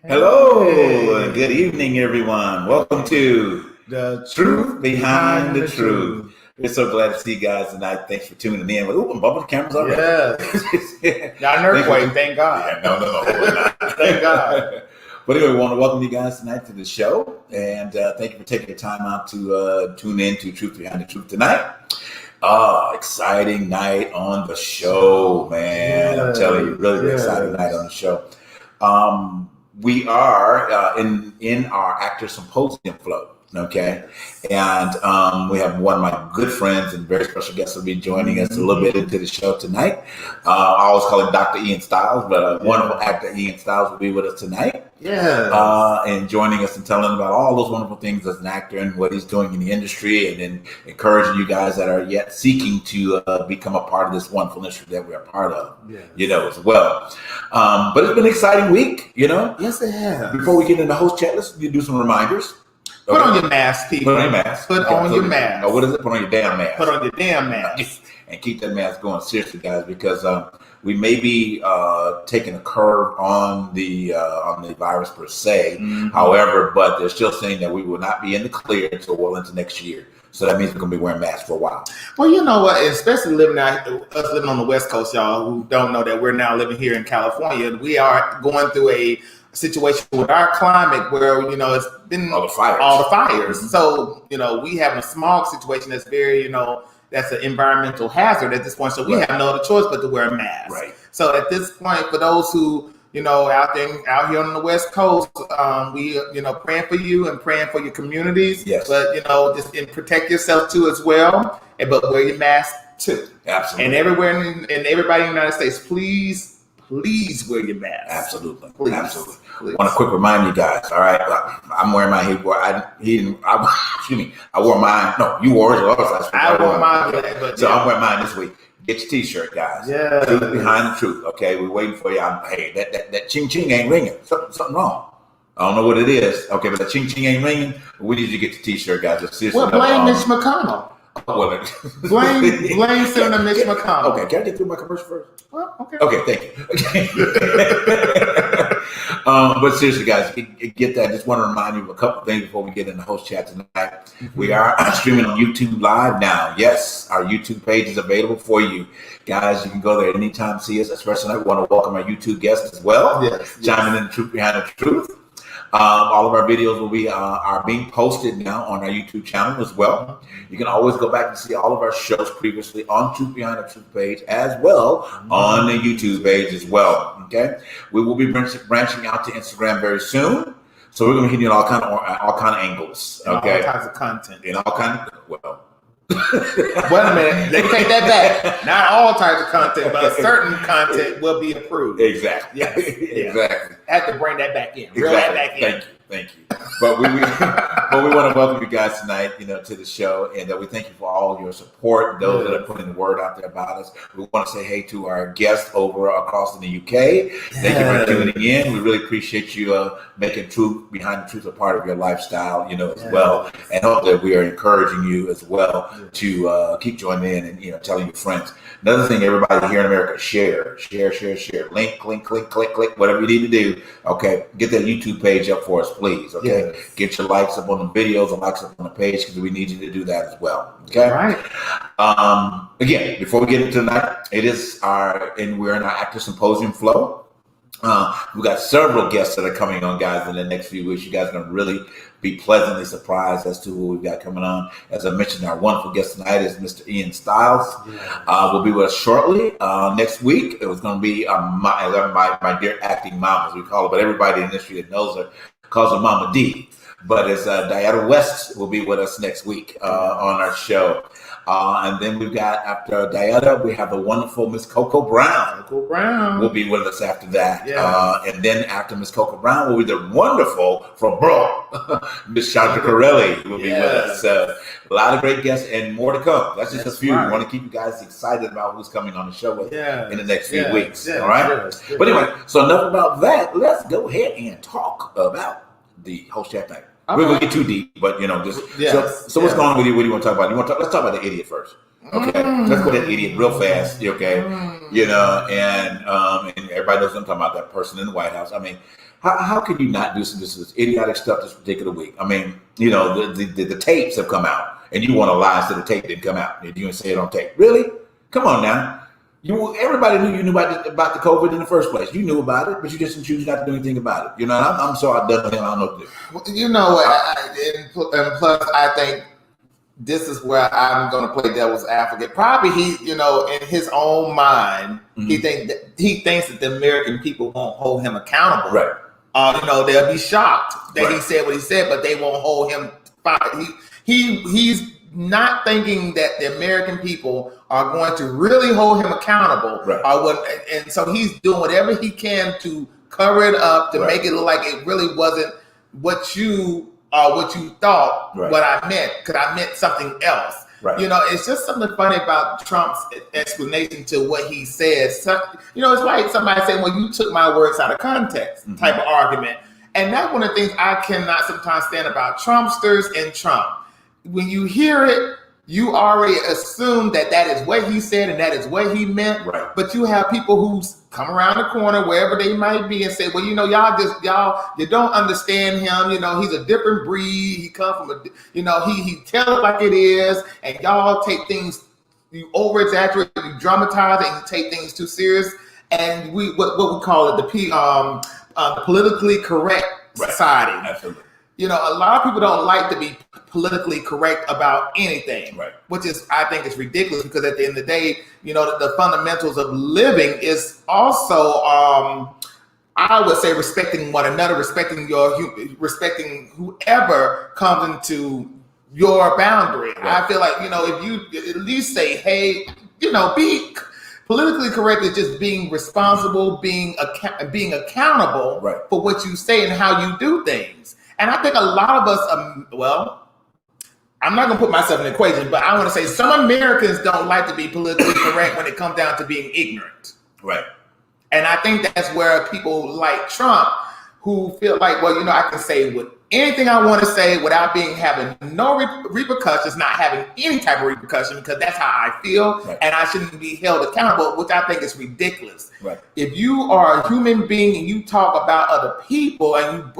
Hello, Hey, good evening, everyone. Welcome to the Truth truth Behind behind the the Truth. truth. We're so glad to see you guys tonight. Thanks for tuning in. Ooh, I'm bumping the cameras already. Yes. Not an Thanks for earthquake, thank God. yeah, no, we're not. Thank God. But anyway, we want to welcome you guys tonight to the show, and thank you for taking your time out to tune in to Truth Behind the Truth tonight. Exciting night on the show, man. I'm telling you, really exciting night on the show. Um, we are in our actor symposium flow. Okay, and we have one of my good friends and very special guest will be joining us a little bit into the show tonight. I always call him Dr. Ian Styles, but wonderful actor Ian Styles will be with us tonight. And joining us and telling about all those wonderful things as an actor and what he's doing in the industry, and then encouraging you guys that are yet seeking to become a part of this wonderful industry that we're a part of, as well. But it's been an exciting week, Yes, it has. Before we get into the host chat, let's do some reminders. Put on your mask, people. Put on your mask. Put on your mask. What is it? Put on your damn mask. Put on your damn mask. And keep that mask going, seriously, guys, because we may be taking a curve on the virus per se. However, but they're still saying that we will not be in the clear until well into next year. So that means we're going to be wearing masks for a while. Well, you know what? Especially us living on the West Coast, y'all, who don't know that we're now living here in California. We are going through a situation with our climate where, it's been all the fires. So, we have a smog situation that's very, that's an environmental hazard at this point. So we have no other choice but to wear a mask. Right. So at this point, for those who, out here on the West Coast, we, praying for you and praying for your communities. Yes. But, just protect yourself too as well. But wear your mask too. Absolutely. And everywhere and everybody in the United States, please wear your mask. Absolutely. Please. Absolutely. I want to quick remind you guys, all right? I'm wearing my I wore mine. No, you wore it. I wore mine. But I'm wearing mine this week. Get your t-shirt, guys. Yeah. Truth Behind the Truth. Okay, we're waiting for you. Hey, that ching ching ain't ringing. Something wrong. I don't know what it is. Okay, but the ching ching ain't ringing. We need you to get the t-shirt, guys. Well, blame Mitch McConnell. Blame Senator Mitch McConnell. Okay, can I get through my commercial first? Well, okay. Okay, thank you. But seriously, guys, get that. Just want to remind you of a couple things before we get in the host chat tonight. We are streaming on YouTube Live now. Yes, our YouTube page is available for you. Guys, you can go there anytime, see us. Especially tonight, we want to welcome our YouTube guests as well. Yes. Chiming in the Truth Behind the Truth. All of our videos will be are being posted now on our YouTube channel as well. You can always go back and see all of our shows previously on Truth Behind the Truth page as well on the YouTube page as well. Okay, we will be branching out to Instagram very soon, so we're going to hit you in all kind of angles. Okay, all kinds of content. In all kind of Wait a minute, they take that back. Not all types of content, but certain content will be approved. Exactly. Yes. Exactly. I have to bring that back in. Reel that back in. Thank you. But we want to welcome you guys tonight, to the show, and we thank you for all your support. Those that are putting the word out there about us. We want to say hey to our guests over across in the UK. Thank you for tuning in. We really appreciate you making Truth Behind the Truth a part of your lifestyle, as well, and hope that we are encouraging you as well to keep joining in and telling your friends. Another thing, everybody here in America, share. Link, click, whatever you need to do. Okay, get that YouTube page up for us, please. Okay, get your likes up on the videos and likes up on the page because we need you to do that as well. Okay, all right. Again, before we get into tonight, we're in our actor symposium flow. We've got several guests that are coming on, guys, in the next few weeks. You guys are going to really be pleasantly surprised as to who we've got coming on. As I mentioned, our wonderful guest tonight is Mr. Ian Styles. Will be with us shortly. Next week, it was going to be my dear acting mom, as we call her, but everybody in the industry that knows her calls her Mama D. But it's Diana West will be with us next week on our show. And then we've got, after Diana, we have the wonderful Miss Coco Brown. Coco Brown will be with us after that. And then after Miss Coco Brown will be the wonderful, from bro, Miss Chandra Corelli will be with us. A lot of great guests and more to come. That's just a few. We want to keep you guys excited about who's coming on the show with in the next few weeks. All right? But anyway, so enough about that. Let's go ahead and talk about the host chat thing. We're going to get too deep, but so what's going on with you? What do you want to talk about? Let's talk about the idiot first. Okay, let's go to that idiot real fast. Okay, and everybody knows what I'm talking about. That person in the White House. I mean, how can you not do some this idiotic stuff this particular week? I mean, you know, the tapes have come out, and you want to lie so the tape didn't come out. You didn't say it on tape. Really? Come on now. Everybody knew you knew about the COVID in the first place. You knew about it, but you just didn't choose not to do anything about it. You know, I'm so done with him. I don't know what to do. Well, you know what? And plus, I think this is where I'm going to play devil's advocate. Probably he, you know, in his own mind, he thinks that the American people won't hold him accountable. Right. You know, they'll be shocked that he said what he said, but they won't hold him. He's not thinking that the American people are going to really hold him accountable. Right. And so he's doing whatever he can to cover it up, to make it look like it really wasn't what you thought what I meant, because I meant something else. Right. You know, it's just something funny about Trump's explanation to what he says. So, you know, it's like somebody saying, well, you took my words out of context type of argument. And that's one of the things I cannot sometimes stand about Trumpsters and Trump. When you hear it, you already assume that is what he said and that is what he meant. Right. But you have people who come around the corner, wherever they might be, and say, well, you know, you don't understand him. You know, he's a different breed. He comes from he tells it like it is. And y'all take things, you over exaggerate, you dramatize, and you take things too serious. And what we call it, the politically correct society. Absolutely. You know, a lot of people don't like to be politically correct about anything, which is, I think, is ridiculous, because at the end of the day, you know, the fundamentals of living is also, I would say, respecting one another, respecting whoever comes into your boundary. I feel like, you know, if you at least say, hey, you know, be politically correct is just being responsible, being accountable for what you say and how you do things. And I think a lot of us, I'm not going to put myself in the equation, but I want to say some Americans don't like to be politically correct when it comes down to being ignorant. Right. And I think that's where people like Trump, who feel like, well, you know, I can say anything I want to say without having no repercussions, not having any type of repercussion, because that's how I feel, and I shouldn't be held accountable, which I think is ridiculous. Right. If you are a human being and you talk about other people and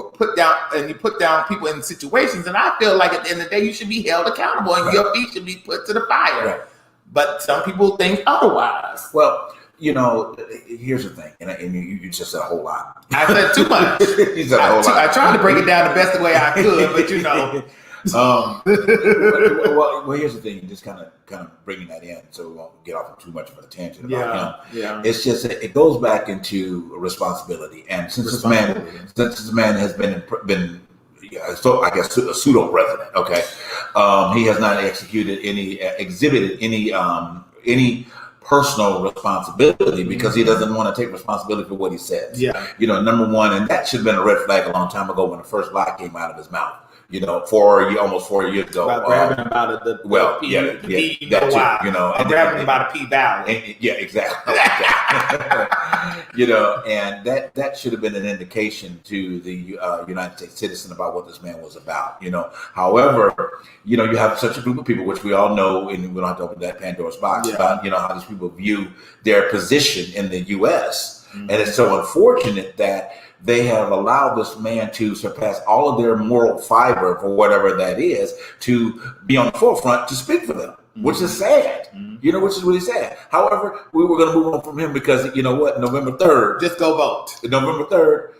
you put down people in situations, and I feel like at the end of the day you should be held accountable and your feet should be put to the fire. Right. But some people think otherwise. Well, you know, here's the thing, and you just said a whole lot. I said too much. You said a whole lot. I tried to break it down the best way I could, but you know. Well, here's the thing. Just kind of bringing that in, so we won't get off on too much of a tangent about him. Yeah. It's just it goes back into responsibility, and since this man has been so I guess a pseudo president. Okay, he has not exhibited any personal responsibility, because he doesn't want to take responsibility for what he says. Yeah. You know, number one, and that should have been a red flag a long time ago when the first lie came out of his mouth. You know, almost 4 years ago. About grabbing him by the P, you know why. You know, and grabbing him by the P Valley. Yeah, exactly. You know, and that should have been an indication to the United States citizen about what this man was about. You know, however, you know, you have such a group of people, which we all know, and we don't have to open that Pandora's box about, you know, how these people view their position in the U.S. And it's so unfortunate that they have allowed this man to surpass all of their moral fiber, for whatever that is, to be on the forefront to speak for them, which is sad. You know, which is really sad. However, we were going to move on from him because, you know what, November 3rd. Just go vote. November 3rd,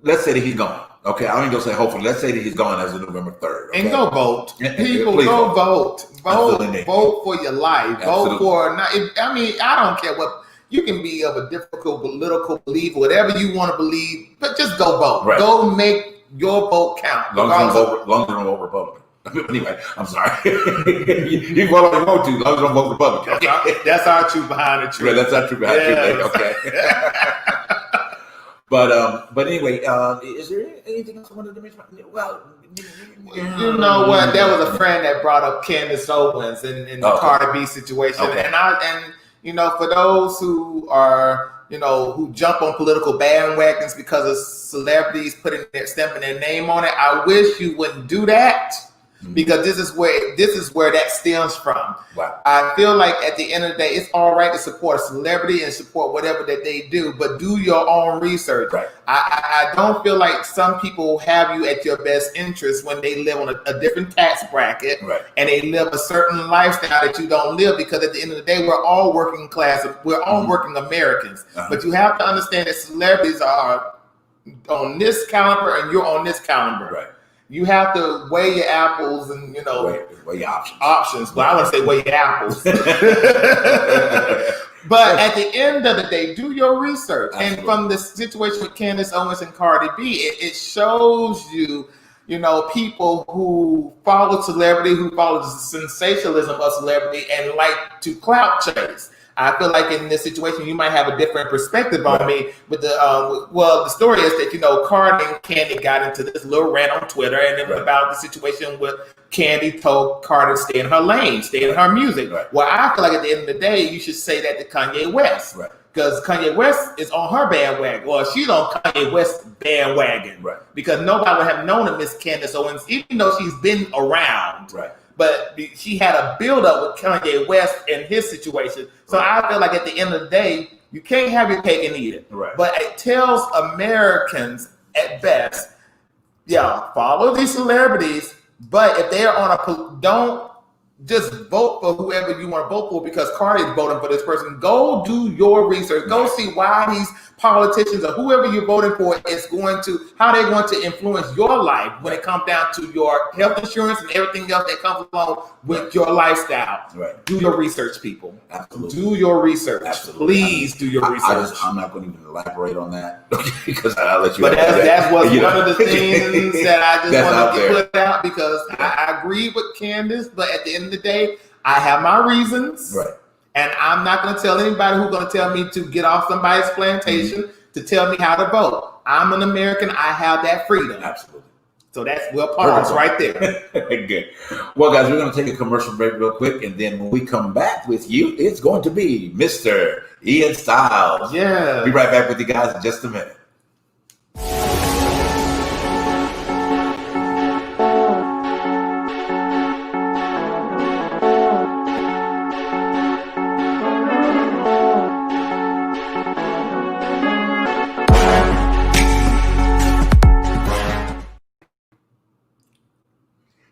let's say that he's gone. Okay, I ain't going to say hopefully. Let's say that he's gone as of November 3rd. Okay? And go vote. People, go vote. Vote for your life. Absolutely. Vote for, I don't care what. You can be of a difficult political belief, whatever you want to believe, but just go vote. Right. Go make your vote count. Long as you don't vote Republican. Anyway, I'm sorry. You can vote all you want to, as long as you don't vote Republican. That's our truth behind the truth. Yeah, that's our truth behind the truth. Okay. But anyway, is there anything else I wanted to mention? Well, you know what? There was a friend that brought up Candace Owens in the Cardi B situation, and you know, for those who are, you know, who jump on political bandwagons because of celebrities stamping their name on it, I wish you wouldn't do that. because this is where that stems from. Wow. I feel like at the end of the day, it's all right to support a celebrity and support whatever that they do, but do your own research. Right. I don't feel like some people have you at your best interest when they live on a different tax bracket, Right. and they live a certain lifestyle that you don't live, because at the end of the day, we're all working class, we're all working Americans. But you have to understand that celebrities are on this caliber and you're on this caliber. Right. You have to weigh your apples and weigh your options. But I want to say weigh your apples. But at the end of the day, do your research. Absolutely. And from the situation with Candace Owens and Cardi B, it shows you, people who follow celebrity, who follow the sensationalism of celebrity and like to clout chase. I feel like in this situation, you might have a different perspective on me. With the story is that Cardi and Candy got into this little rant on Twitter, and it was about the situation with Candy told Cardi to stay in her lane, stay in her music. Right. Well, I feel like at the end of the day, you should say that to Kanye West, Right. because Kanye West is on her bandwagon. Well, she's on Kanye West's bandwagon, Right. Because nobody would have known of Miss Candace Owens, even though she's been around. Right. But she had a build-up with Kanye West and his situation. So I feel like at the end of the day, you can't have your cake and eat it. Right. But it tells Americans at best, follow these celebrities, but if they are on don't just vote for whoever you want to vote for because Cardi is voting for this person. Go do your research. Go see why these politicians or whoever you're voting for is how they're going to influence your life when it comes down to your health insurance and everything else that comes along with your lifestyle. Right. Do your research, people. Absolutely. Do your research. Absolutely. Please do your research. I'm not going to even elaborate on that because I'll let you. But that's one of the things that I just want to put out, because I agree with Candace, but at the end of the day, I have my reasons. Right. And I'm not going to tell anybody who's going to tell me to get off somebody's plantation to tell me how to vote. I'm an American. I have that freedom. Absolutely. So we'll pause right there. Good. Well, guys, we're going to take a commercial break real quick. And then when we come back with you, it's going to be Mr. Ian Styles. Yeah. Be right back with you guys in just a minute.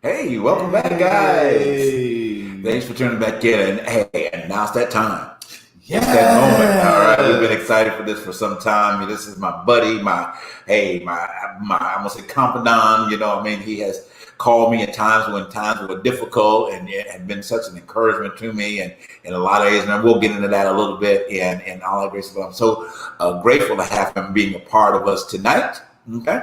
Hey, welcome back, guys. Hey. Thanks for tuning back in. And hey, and now's that time. Yeah. It's that moment. All right, we've been excited for this for some time. This is my buddy, my I'm gonna say confidant. He has called me at times when times were difficult, and it had been such an encouragement to me, and in a lot of ways. And we'll get into that a little bit, and all that great stuff. I'm so grateful to have him being a part of us tonight. Okay,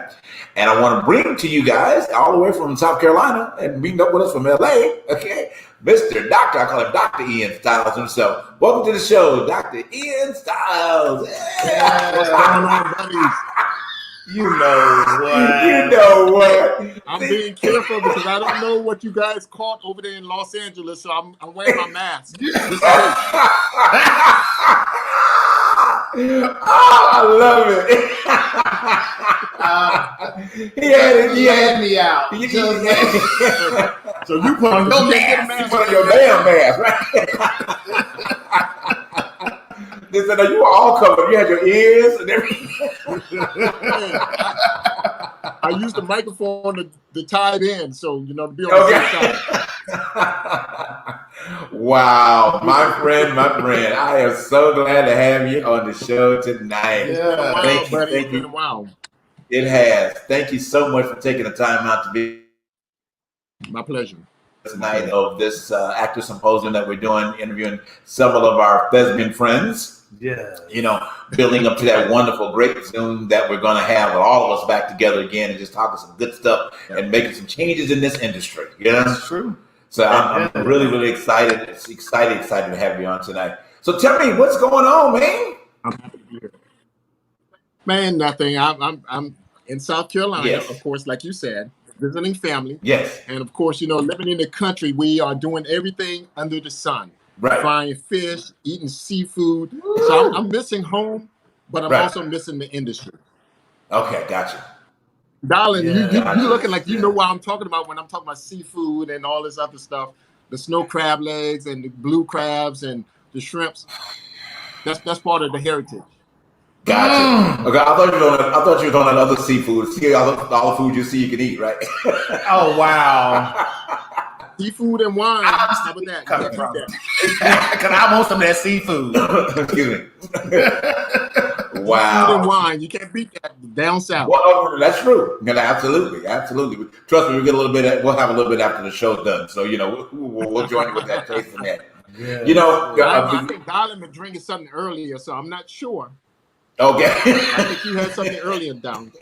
and I want to bring to you guys all the way from South Carolina and meeting up with us from LA. Okay, Mr. Doctor, I call him Dr. Ian Styles himself. Welcome to the show, Dr. Ian Styles. Yeah. What's going on, buddy? You know what? You know what? I'm being careful because I don't know what you guys caught over there in Los Angeles, so I'm wearing my mask. Oh, I love it. He had me out. So you put on your mask. You put on your damn mask, right? They said, no, you were all covered. You had your ears and everything. I used the microphone to tie it in, so to be on the side. Wow, my friend, I am so glad to have you on the show tonight. Yeah. Thank you. Wow. It has. Thank you so much for taking the time out to be My pleasure. tonight of this actor symposium that we're doing, interviewing several of our thespian friends. Yeah. Building up to that wonderful, great Zoom that we're going to have with all of us back together again and just talking some good stuff and making some changes in this industry. That's true. So I'm really, really excited. Excited to have you on tonight. So tell me, what's going on, man? I'm happy to be here. Man, nothing. I'm in South Carolina, Yes. of course, like you said, visiting family. Yes. And of course, living in the country, we are doing everything under the sun. Right. Frying fish, eating seafood. So I'm missing home, but I'm also missing the industry. Okay, gotcha. Darling, Yeah. you looking like you Yeah. know what I'm talking about when I'm talking about seafood and all this other stuff. The snow crab legs and the blue crabs and the shrimps. That's part of the heritage. Gotcha. Okay, I thought you were on that other seafood. See all the food you see you can eat, right? Oh wow. Seafood and wine. How about that? Coming You from. can't beat that. Because I want some of that seafood. Excuse me. Seafood and Wow. wine. You can't beat that down south. Well, that's true. Yeah, absolutely. Trust me, we'll have a little bit after the show's done. So we'll join you with that taste and that. Yeah. I think Darling been drinking something earlier, so I'm not sure. Okay. I think you had something earlier down.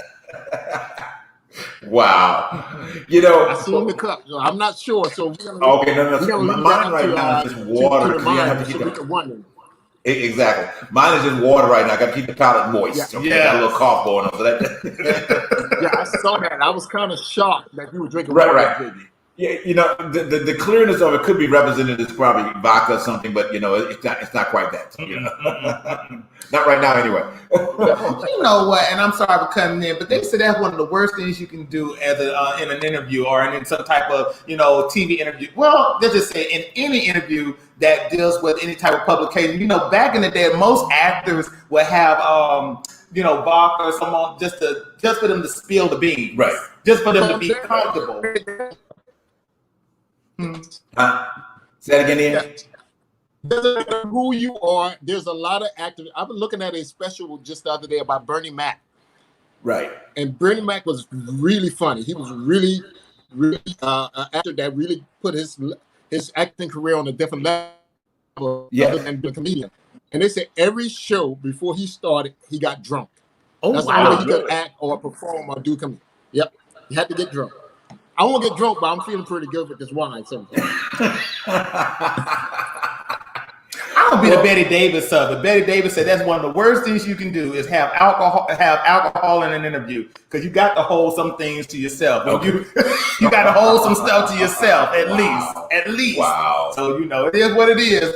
Wow. I seen the cup. So I'm not sure. So we're gonna Okay, no. we're gonna leave Mine that right to, now is just water. to the Yeah, I have mind to so keep we it. can wonder. Exactly. Mine is just water right now. I got to keep the palate moist. Yeah. Okay, Yes. got a little cough going on. So that. Yeah, I saw that. I was kind of shocked that you were drinking Right, water, right. JB. Yeah, the clearness of it could be represented as probably vodka or something, but it's not quite that. So, not right now anyway. You know what? And I'm sorry for cutting in, but they said that's one of the worst things you can do as in an interview or in some type of TV interview. Well, let's just say in any interview that deals with any type of publication. Back in the day, most actors would have vodka or someone just for them to spill the beans, Right. Just for them to be comfortable. Say that again, Ian? Doesn't matter who you are. There's a lot of actors. I've been looking at a special just the other day about Bernie Mac, Right. and Bernie Mac was really funny. He was really an actor that really put his acting career on a different level Yeah. other than being a comedian. And they said every show before he started, he got drunk. Oh That's the only way he wow! could act or perform or do comedy. Yep, he had to get drunk. I won't get drunk, but I'm feeling pretty good with this wine. So. I'll be the Betty Davis of it. Betty Davis said that's one of the worst things you can do is have alcohol in an interview because you got to hold some things to yourself. Okay. You got to hold some stuff to yourself at least. Wow. So it is what it is.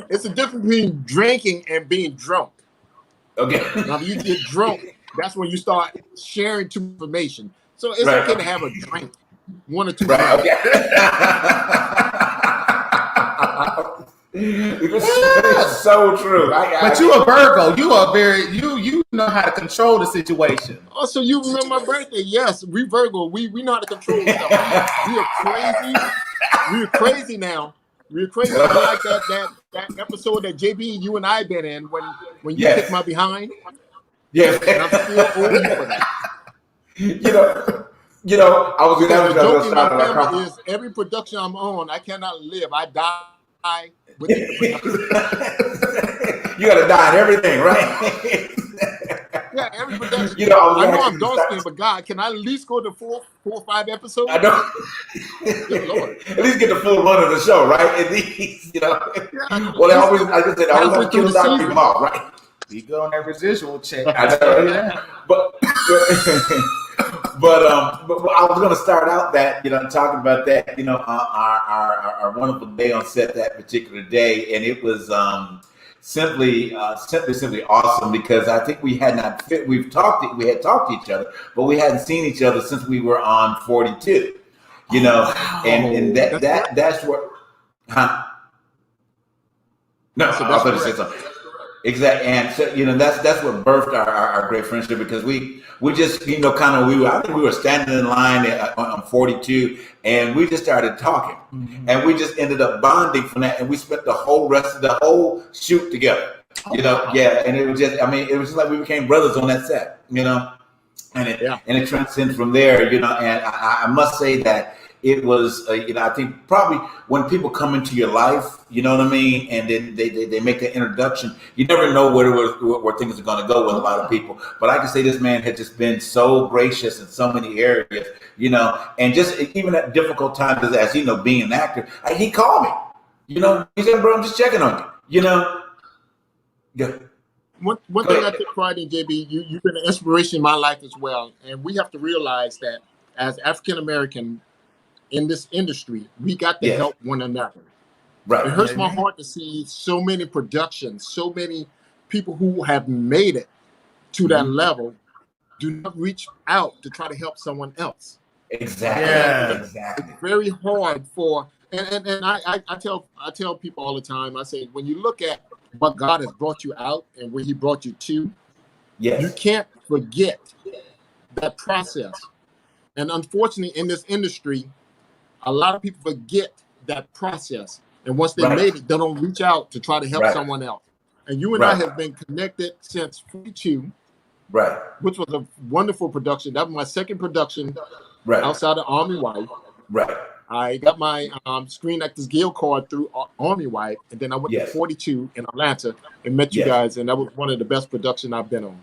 It's a difference between drinking and being drunk. Okay. Now, if you get drunk, that's when you start sharing too much information. So it's Right. okay to have a drink, 1 or 2. Right. Okay. It's so true. But you a Virgo. You are you know how to control the situation. Oh, so you remember my birthday? Yes, we Virgo. We know how to control stuff. We are crazy. We're crazy now. We're crazy. I like that episode that JB, you and I been in when you Yes. kicked my behind. Yes. And I'm still over you for that. I was The going joke to in my start family is every production I'm on, I cannot live. I die within the production. You got to die in everything, right? Yeah, every production. I was I know gonna I'm dark start- skinned, but God, can I at least go to four or 5 episodes? I don't. Good Lord. At least get the full run of the show, right? At least, Yeah. Well, they always, like I said, I always Halfway want to kill through the Dr. season. Jamal, right? You go on that residual check. I tell you that. But I was going to start out that talking about that our wonderful day on set that particular day, and it was simply awesome because I think we had talked to each other, but we hadn't seen each other since we were on 42. And that's what. Huh? No, So I that's was going to say correct. something. Exactly, and so that's what birthed our great friendship because we just I think we were standing in line on 42 and we just started talking and we just ended up bonding from that and we spent the whole rest of the whole shoot together. And it was just like we became brothers on that set, and it transcended from there, and I must say that. It was, I think probably when people come into your life, you know what I mean, and then they make that introduction, you never know where things are going to go with a lot of people. But I can say this man had just been so gracious in so many areas, and just even at difficult times as being an actor, he called me, he said, bro, I'm just checking on you, Yeah. One thing I take pride in, JB, you've been an inspiration in my life as well. And we have to realize that as African American in this industry, we got to help one another. Right. It hurts my heart to see so many productions, so many people who have made it to that level do not reach out to try to help someone else. Exactly. Yeah. Exactly. It's very hard for, and I tell people all the time, I say, when you look at what God has brought you out and where he brought you to, you Yes. can't forget that process. And unfortunately, in this industry, a lot of people forget that process. And once they Right. made it, they don't reach out to try to help Right. someone else. And you and I Right. have been connected since 42, Right. which was a wonderful production. That was my second production Right. outside of Army Wife. Right. I got my Screen Actors Guild card through Army Wife, and then I went Yes. to 42 in Atlanta and met you Yes. guys, and that was one of the best productions I've been on.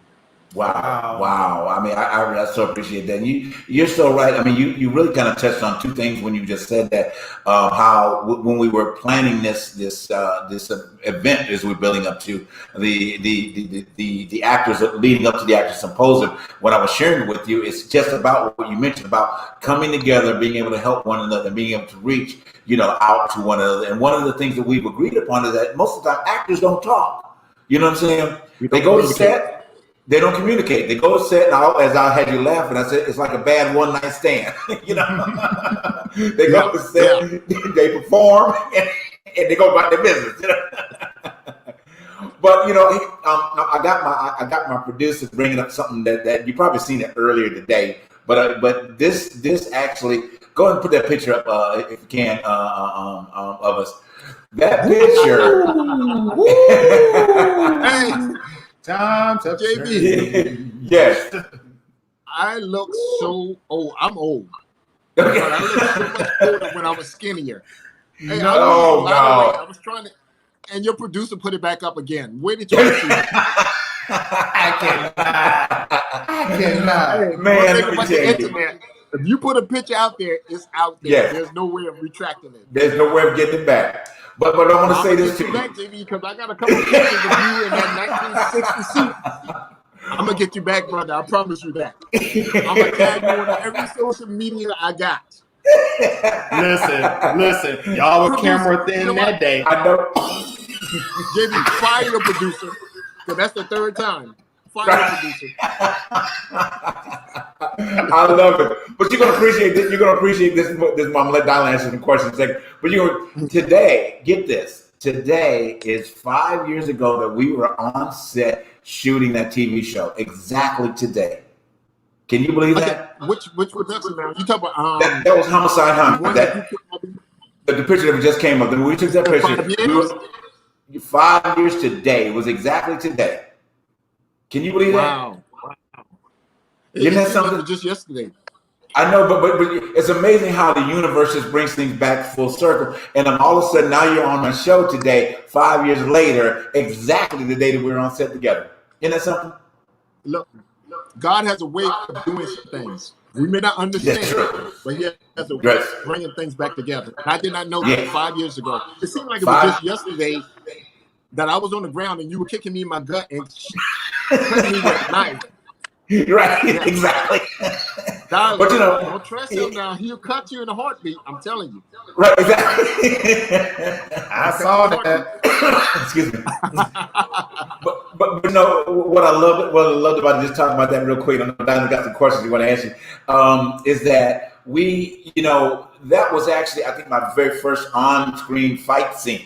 Wow. Wow. I mean, I so appreciate that. You're so right. I mean, you really kind of touched on two things when you just said that, how when we were planning this event as we're building up to the actors leading up to the Actors Symposium, what I was sharing with you is just about what you mentioned about coming together, being able to help one another, and being able to reach, out to one another. And one of the things that we've agreed upon is that most of the time actors don't talk. You know what I'm saying? They go to set. They don't communicate. They go to set, and as I had you laughing, I said it's like a bad one-night stand. They go to set, they perform, and they go about their business. But I got my producers bringing up something that you probably seen it earlier today. But this actually, go ahead and put that picture up if you can of us. That picture. Hey, Time's up, JB. Yes. I look so old. I'm old. But I looked so much older when I was skinnier. Hey, No, I was trying to, and your producer put it back up again. Where did you see it? I cannot. Hey, Man, one thing let me about tell the you. internet, if you put a picture out there, it's out there. Yes. There's no way of retracting it. There's no way of getting it back. But I want to say this to you. back, JB, because I got a couple of pictures of you in that 1960 suit. I'm gonna get you back, brother. I promise you that. I'm gonna tag you on every social media I got. Listen. Y'all were camera thin that day. I know. JB, fire your producer, because that's the third time. Fire your producer. I love it. But you're gonna appreciate this. You're gonna appreciate this. This mom. Let Dial answer the question in a second. But today, get this. Today is 5 years ago that we were on set shooting that TV show. Exactly today. Can you believe that? Which production now? You talk about That was Homicide Hunt. one That, that you put- the picture that just came up. When we took that picture, 5 we years? were, 5 years today. It was exactly today. Can you believe that? Wow. Isn't that It something? was just yesterday. I know, but it's amazing how the universe just brings things back full circle. And then all of a sudden, now you're on my show today, 5 years later, exactly the day that we were on set together. Isn't that something? Look, God has a way of doing some things. We may not understand, Yes, sir. but He has a way Yes. of bringing things back together. And I did not know Yeah. that 5 years ago. It seemed like it 5 was just yesterday that I was on the ground and you were kicking me in my gut and cutting me with a knife. Right, Yeah. exactly. God, But don't trust him now. He'll cut you in a heartbeat. I'm telling you. Right, exactly. I saw that. Excuse me. but what I loved about it, just talking about that real quick. I know Diamond got some questions you want to ask you. Is that we, that was actually, I think, my very first on-screen fight scene.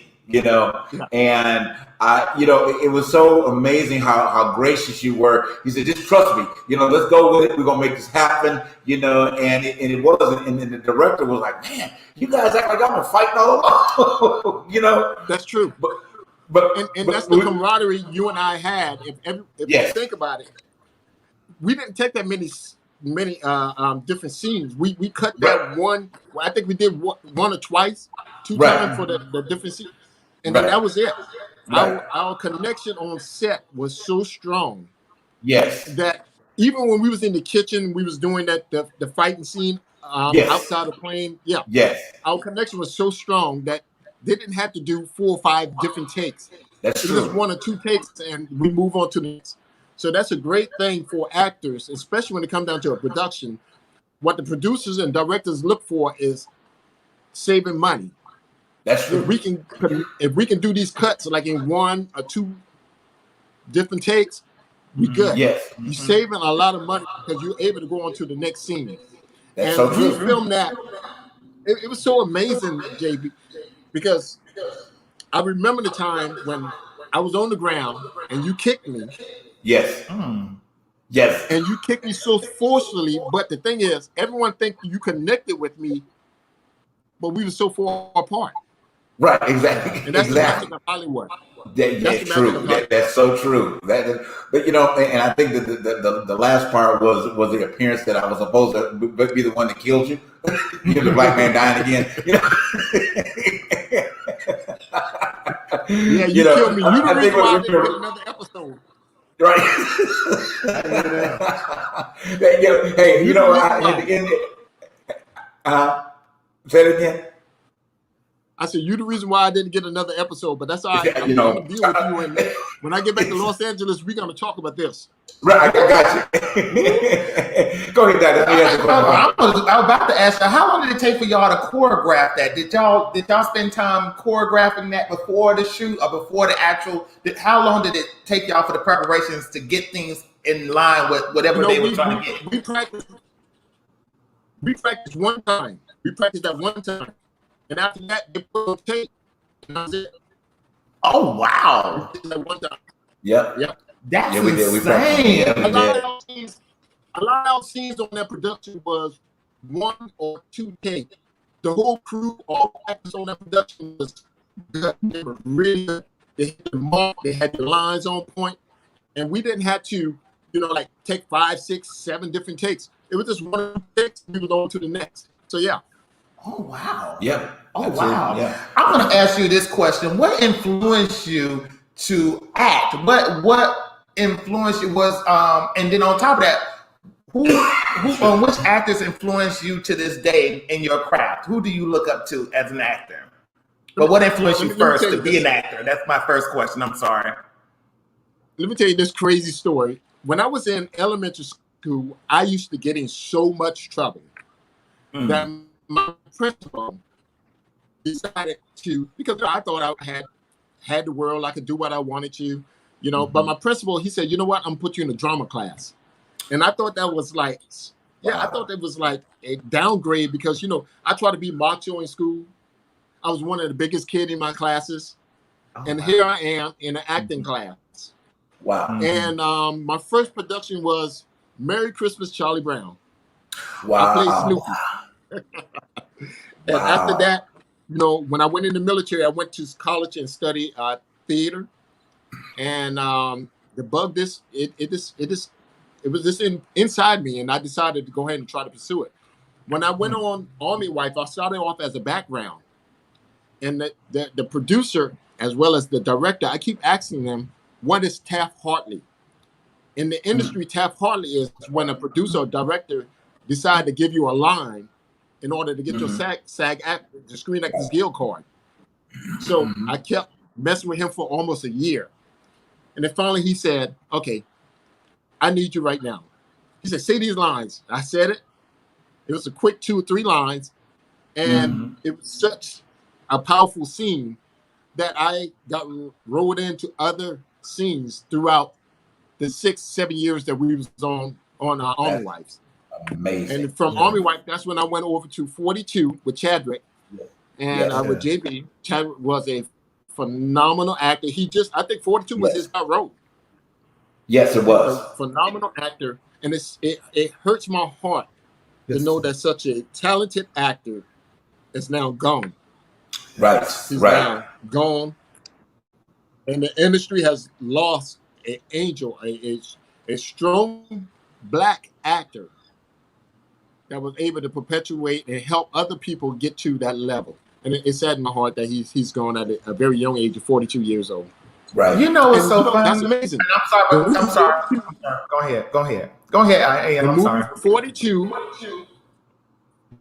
And it was so amazing how gracious you were. You said, just trust me, let's go with it. We're going to make this happen, and it wasn't. And the director was like, man, you guys act like I'm fighting all along, That's true. But that's the camaraderie you and I had. If Yes. you think about it, we didn't take that many different scenes. We cut that one. Well, I think we did one or twice, two Right. times for the different scenes. And Right. then that was it. Right. Our connection on set was so strong yes, that even when we was in the kitchen, we was doing the fighting scene Yes. outside the plane. Yeah, yes, our connection was so strong that they didn't have to do 4 or 5 different takes. that's It was just true. 1 or 2 takes, and we move on to the next. So that's a great thing for actors, especially when it comes down to a production. What the producers and directors look for is saving money. That's true. If we can do these cuts like in 1 or 2 different takes, we good. Yes, You're saving a lot of money because you're able to go on to the next scene. that's And so we true. filmed that. It was so amazing, JB, because I remember the time when I was on the ground and you kicked me, Yes, Mm. yes, and you kicked me so forcefully. But the thing is, everyone think you connected with me, but we were so far apart. right, exactly, And that's the exactly. magic of Hollywood. Yeah, That's the magic true. of Hollywood. That's so true. That is, but you know, and I think that the last part was the appearance that I was supposed to be the one that killed you. You know, the black man dying again. You know, Yeah, you know, killed me. You the I think reason why I when didn't get another episode. right. Hey, you You know, the reason why. say it again. I said, you the reason why I didn't get another episode, but that's all right. Yeah, I'm you going know. to deal with you. And when I get back to Los Angeles, we're going to talk about this. Right, I got you. Go ahead, Dad. Let me ask you a question. I was about to ask you, how long did it take for y'all to choreograph that? Did y'all spend time choreographing that before the shoot or before the actual? How long did it take y'all for the preparations to get things in line with whatever they were trying to get? We practiced one time. We practiced that one time. And after that, they put on tape. And that was it. Oh wow, We did that one time. Yep. Yep. that's Yeah, we did. We insane. practiced. Yeah, A we lot did. of our scenes on that production was 1 or 2 takes. The whole crew, all actors on that production was good. They were really good. They hit the mark. They had the lines on point, and we didn't have to, like take 5, 6, 7 different takes. It was just one take. We was on to the next. So yeah. Oh wow. Yeah. Oh Absolutely. wow. Yeah. I'm going to ask you this question: what influenced you to act? What influenced you was and then on top of that, who which actors influenced you to this day in your craft? Who do you look up to as an actor? But what influenced you Let me first tell to you be this. an actor? That's my first question. I'm sorry. Let me tell you this crazy story. When I was in elementary school, I used to get in so much trouble that my principal decided to, because I thought I had the world, I could do what I wanted to, but my principal, he said, you know what, I'm gonna put you in a drama class. And I thought that was like, I thought that was like a downgrade because, I tried to be macho in school. I was one of the biggest kid in my classes. And here I am in an acting class. Wow. And my first production was Merry Christmas, Charlie Brown. Wow. I played Snoopy. And after that, when I went in the military, I went to college and studied theater. And the bug, it was just inside me, and I decided to go ahead and try to pursue it. When I went on Army Wife, I started off as a background. And the producer, as well as the director, I keep asking them, what is Taft-Hartley? In the industry, Taft-Hartley is when a producer or director decide to give you a line in order to get your SAG the Screen Actors Guild card. So I kept messing with him for almost a year. And then finally he said, okay, I need you right now. He said, say these lines. I said it. It was a quick 2 or 3 lines. And it was such a powerful scene that I got rolled into other scenes throughout the 6, 7 years that we was on our Army Wives. Amazing. And from Army Wife, that's when I went over to 42 with Chadwick. And with JB. Chadwick was a phenomenal actor. I think 42 was his hot role. Yes, it was. A phenomenal actor. And it hurts my heart to know that such a talented actor is now gone. Right. He's Right. now gone. And the industry has lost an angel, a strong Black actor that was able to perpetuate and help other people get to that level. And it saddened my heart that he's gone at a very young age of 42 years old. Right. You know what's so funny? That's amazing. And I'm sorry. Go ahead. I'm sorry. 42.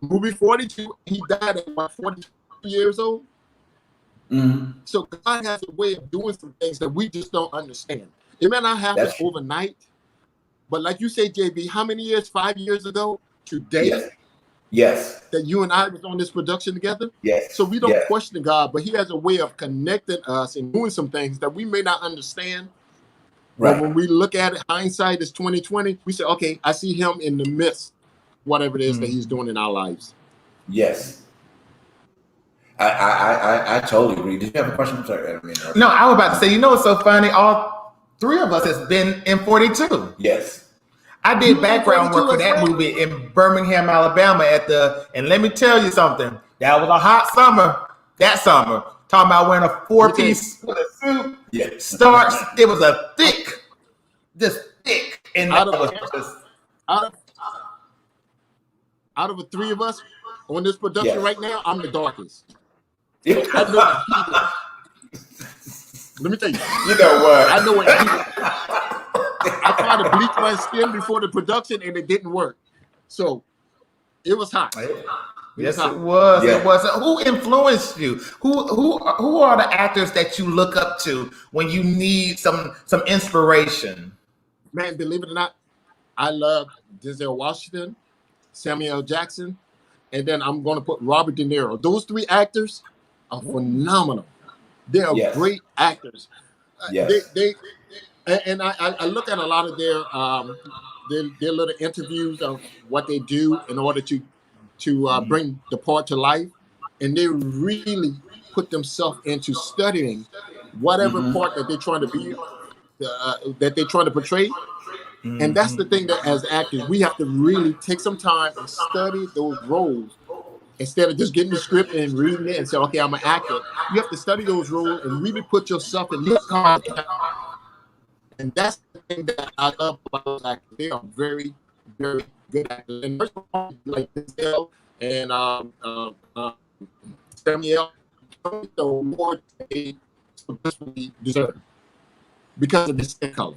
Movie 42. He died at about 42 years old. So God has a way of doing some things that we just don't understand. It may not happen overnight, but like you say, JB, how many years? 5 years ago today? Yes. That you and I was on this production together. Yes. So we don't question God, but He has a way of connecting us and doing some things that we may not understand. But when we look at it, hindsight is 2020. We say, okay, I see him in the midst, whatever it is that he's doing in our lives. Yes. I totally agree. Did you have a question? I'm sorry. No, I was about to say, you know what's so funny? All three of us has been in 42. Yes. I did background work for that movie in Birmingham, Alabama and let me tell you something. That was a hot summer. That summer. Talking about wearing a 4-piece with a suit. Yes. Starks. It was a thick. And out of the three of us on this production right now, I'm the darkest. So I know what heat is. Let me tell you. You know what? I know what heat is. I tried to bleach my skin before the production and it didn't work. So it was hot. Yes, it was. Yeah. It was. Who influenced you? Who are the actors that you look up to when you need some inspiration? Man, believe it or not, I love Denzel Washington, Samuel L. Jackson, and then I'm going to put Robert De Niro. Those three actors are phenomenal. They are great actors. Yes. I look at a lot of their little interviews of what they do in order to bring the part to life, and they really put themselves into studying whatever part that they're trying to be, that they're trying to portray. And that's the thing, that as actors, we have to really take some time and study those roles instead of just getting the script and reading it and say, okay, I'm an actor. You have to study those roles and really put yourself in this context. And that's the thing that I love about those actors. They are very, very good actors. And first of all, like Denzel and Samuel, the award they deserve because of the skin color.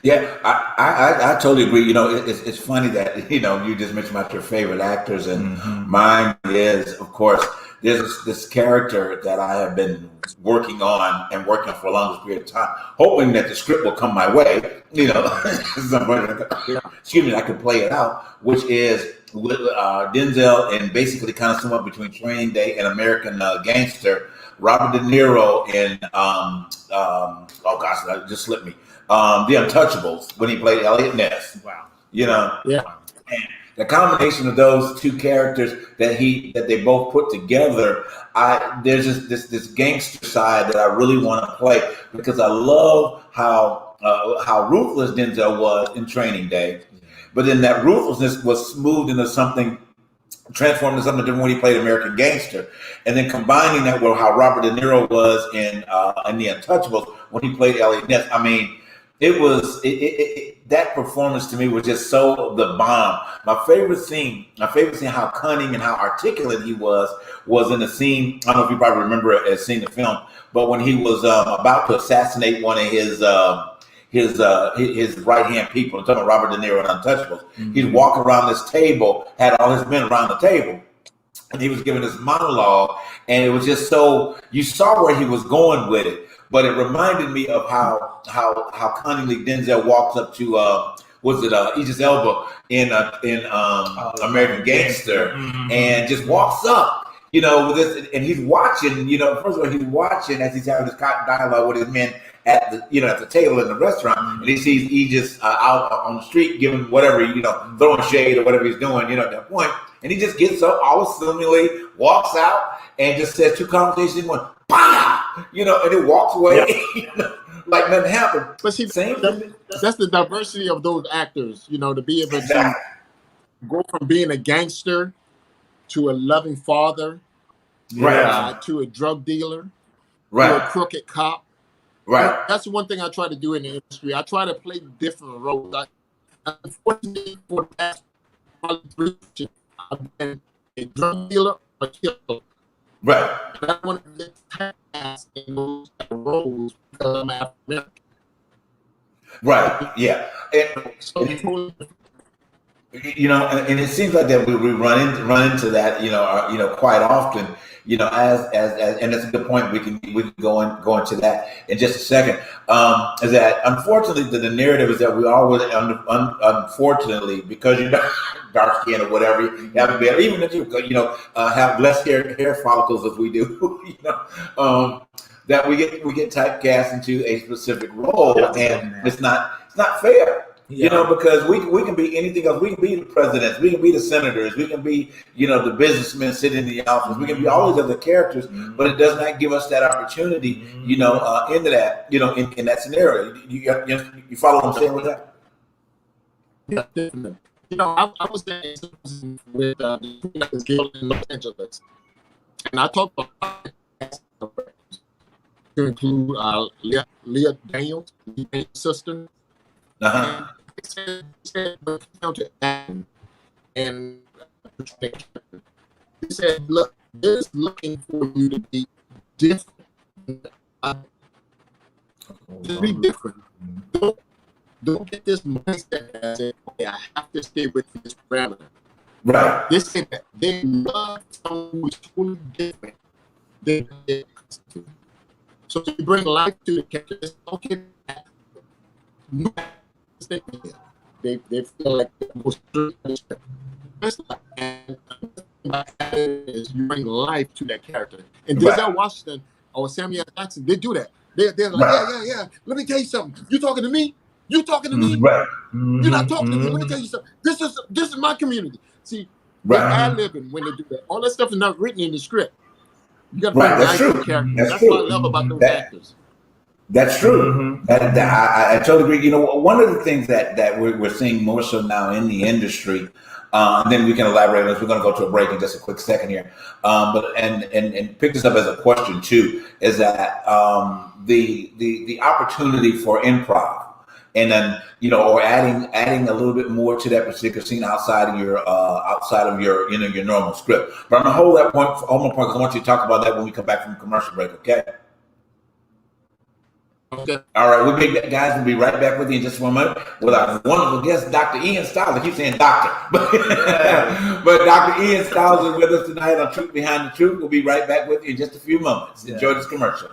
Yeah, I totally agree. You know, it's funny that, you know, you just mentioned about your favorite actors, and mine is, of course, there's this character that I have been working on for a long period of time, hoping that the script will come my way, you know, excuse me, I can play it out, which is with Denzel and basically kind of somewhat between Training Day and American Gangster, Robert De Niro in, oh gosh, that just slipped me. The Untouchables, when he played Elliot Ness. Wow. You know, yeah. And the combination of those two characters that they both put together, there's just this gangster side that I really want to play, because I love how ruthless Denzel was in Training Day, but then that ruthlessness was smoothed into something, transformed into something different when he played American Gangster, and then combining that with how Robert De Niro was in The Untouchables when he played Elliot Ness. I mean, it was that performance to me was just so the bomb. My favorite scene, how cunning and how articulate he was in the scene. I don't know if you probably remember it as seeing the film, but when he was about to assassinate one of his right hand people, I'm talking about Robert De Niro in Untouchables. He's walking around this table, had all his men around the table, and he was giving this monologue, and it was just so, you saw where he was going with it. But it reminded me of how cunningly Denzel walks up to Idris Elba in American Gangster, and just walks up, you know, with this, and he's watching. You know, first of all, he's watching as he's having this dialogue with his men at the table in the restaurant, and he sees Idris out on the street giving whatever, you know, throwing shade or whatever he's doing, you know, at that point, and he just gets up, all assumingly walks out, and just says two conversations in one. You know, and it walks away you know, like nothing happened. But see, that's the diversity of those actors, you know, to be able to go from being a gangster to a loving father, to a drug dealer, to a crooked cop. Right. That's the one thing I try to do in the industry. I try to play different roles. Unfortunately, for the past 3 years, I've been a drug dealer or killer. Right. I want to get cast in those roles because I'm African American. Right. Yeah. You know, and it seems like that we run into that, you know, quite often. You know, as and it's a good point. We can go into that in just a second. Is that unfortunately the narrative is that we always unfortunately, because you're dark skin or whatever, you haven't been, even if you know have less hair follicles as we do, you know, that we get typecast into a specific role, and Yeah. it's not fair. Yeah. You know, because we can be anything else. We can be the presidents, we can be the senators, we can be, you know, the businessmen sitting in the office. We can be all these other characters, but it does not give us that opportunity, you know, into that, you know, in that scenario. You follow what I'm saying with that? Yeah, definitely. You know, I was there with this girl in Los Angeles, and I talked about to include Leah Daniels, Leah's sister. Uh-huh. And he said, but down to acting and he said, look, they're just looking for you to be different. To be different. Don't get this mindset that says, okay, I have to stay with this parameter. Right. They say that they love someone who's totally different than they constitute. So you bring life to the character. It's okay. They feel like the most and is you bring life to that character. And Denzel Washington or Samuel Jackson, they do that. They're like, yeah. Let me tell you something. You talking to me? You talking to me? Right. You're not talking to me. Let me tell you something. This is my community. See, they're ad-libbing when they do that. All that stuff is not written in the script. You got to bring life to the character. That's what I love about those actors. That's true. I totally agree. You know, one of the things that we're seeing more so now in the industry, and then we can elaborate on this. We're going to go to a break in just a quick second here, but pick this up as a question too, is that the opportunity for improv, and then, you know, or adding a little bit more to that particular scene outside of your you know, your normal script. But I'm gonna hold that point because I want you to talk about that when we come back from commercial break. Okay. Okay. All right, we'll be right back with you in just 1 minute with our wonderful guest, Dr. Ian Stiles. I keep saying doctor, but Dr. Ian Stiles is with us tonight on Truth Behind the Truth. We'll be right back with you in just a few moments. Enjoy this commercial.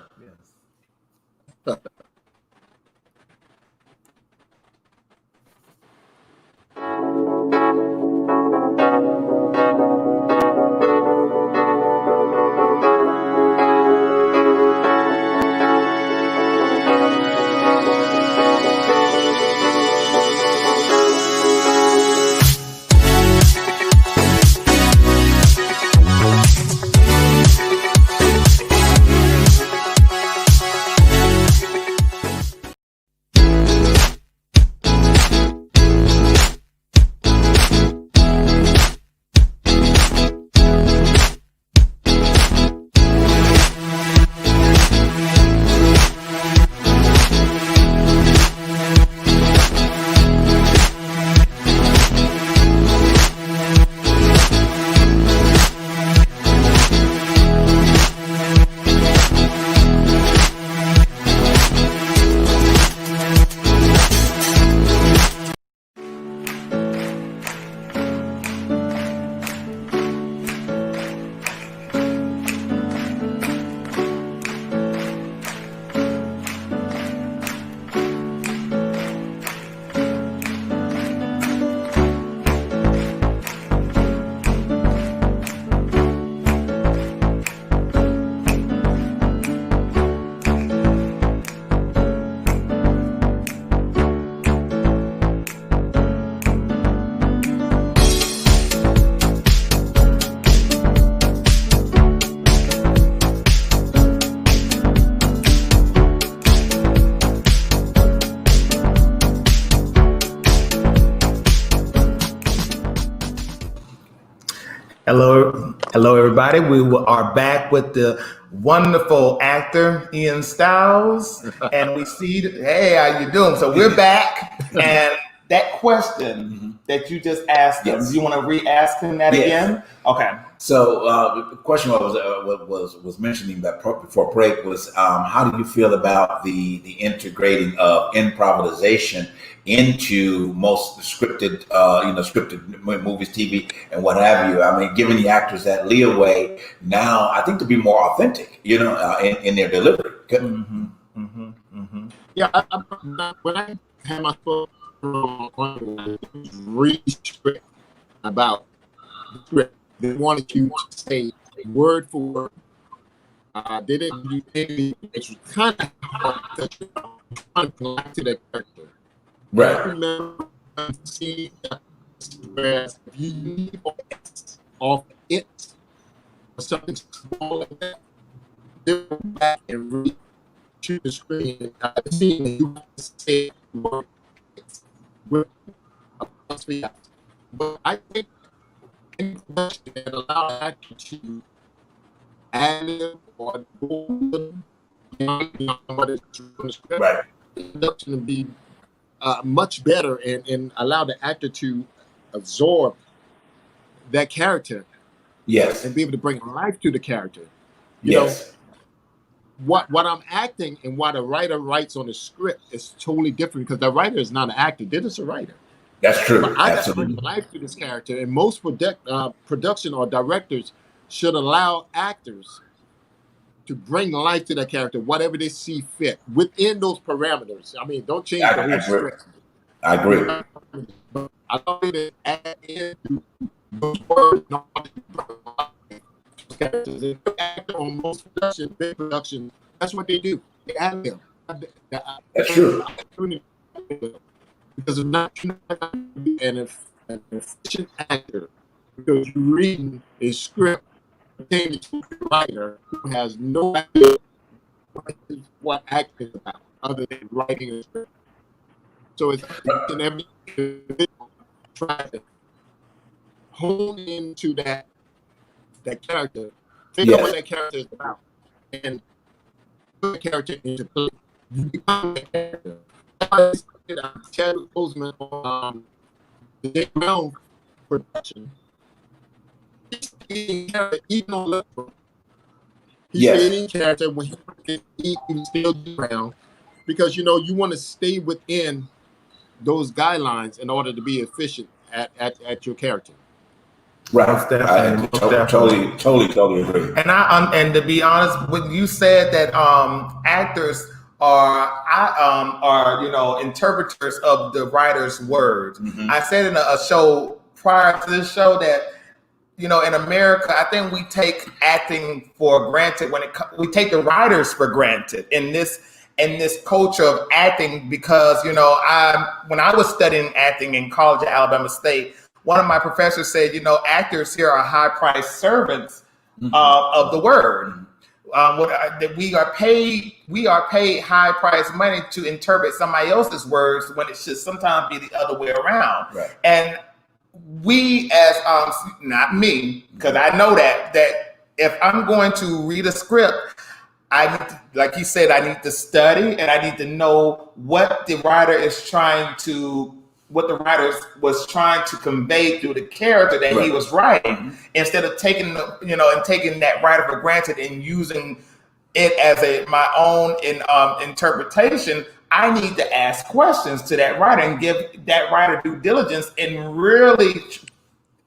Hello, everybody. We are back with the wonderful actor Ian Stiles, and we see. Hey, how you doing? So we're back, and that question that you just asked him, do you want to re-ask him that again? Okay. So the question was mentioning that before break was how do you feel about the integrating of improvisation into most scripted movies, TV, and what have you? I mean, giving the actors that leeway now, I think, to be more authentic, you know, in their delivery. Yeah, when I had my phone on, really strict about the script. They wanted you to say word for word They didn't do anything. It was kind of hard because you're trying to connect to that character. I Right. remember seeing whereas if you leave off it or something small like that, they go back and read to the screen. I've seen you have to say the word with a apostrophe. But I think any production that allow an actor to add or go beyond what is on the script, Right. production to be much better and allow the actor to absorb that character Yes. and be able to bring life to the character. You know, Yes. what I'm acting and what a writer writes on the script is totally different because the writer is not an actor. They're just a writer. That's true. But I got to bring Absolutely. life to this character, and most production or directors should allow actors to bring life to that character, whatever they see fit within those parameters. I mean, don't change the I whole agree. script. I agree. But I love it add in those words. And all the characters. And actor on most production, big production, that's what they do. They add them. That's true. Because it's not you're not gonna be an efficient actor because you're reading a script pertaining to a writer who has no idea what acting is about other than writing a script. So it's in every individual try to hone into that character, figure out what that character is about, and put the character into play. You become that character. Chadwick Boseman on the Jake Brown production. He's eating character even on level. He's Yes. eating character when he can eat and still be around because you want to stay within those guidelines in order to be efficient at your character. Right. Most definitely, I most definitely. totally agree. And and to be honest, when you said that actors are interpreters of the writer's words, Mhm. I said in a show prior to this show that in America, I think we take acting for granted we take the writers for granted in this culture of acting because when I was studying acting in college at Alabama State, one of my professors said, actors here are high-priced servants of the word. That we are paid high-priced money to interpret somebody else's words when it should sometimes be the other way around. Right. And we, as not me, because I know that if I'm going to read a script, I need to, like you said, I need to study and I need to know what the writer was trying to convey through the character that he was writing, instead of taking that writer for granted and using it as my own interpretation. I need to ask questions to that writer and give that writer due diligence and really,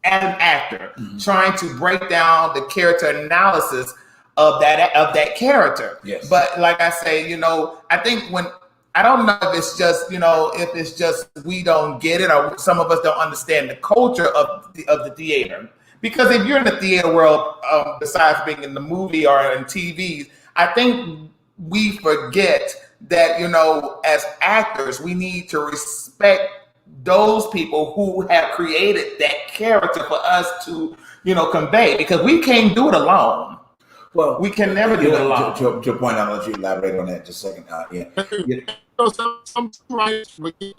as an actor, trying to break down the character analysis of that character. Yes. But like I say, I think I don't know if it's just we don't get it or some of us don't understand the culture of the theater. Because if you're in the theater world, besides being in the movie or in TV, I think we forget that, as actors, we need to respect those people who have created that character for us to, convey, because we can't do it alone. Well, We can never do it alone. to a point, I'll let you elaborate on that just a second. Some writers forget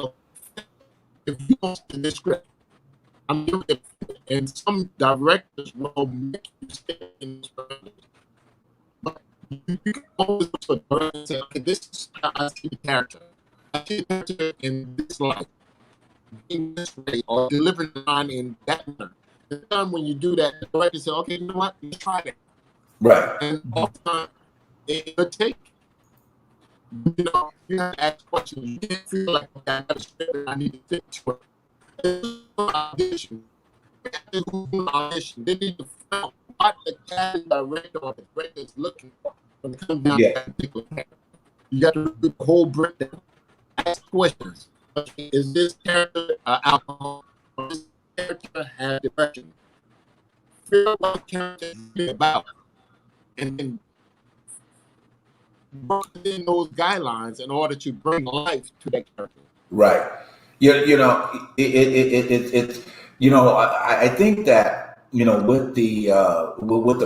if you don't see the script, and some directors will make you stay in the script. But you can always look for the director and say, okay, this is how I see the character. I see the character in this light, in this way, or delivering the line in that manner. The time when you do that, the director says, okay, you know what, let's try that. Right. And often it'll take, you have to ask questions. You can't feel like, okay, I got a script and I need to fit to it. Audition. They need to find out what the casting director or the director is looking for when it comes down to that particular character. You got to do the whole breakdown. Ask questions. Okay, is this character alcohol? Or does this character have depression? Figure out what the character is really about. And then work within those guidelines in order to bring life to that character. Right. You know, it you know, I think that, you know, with the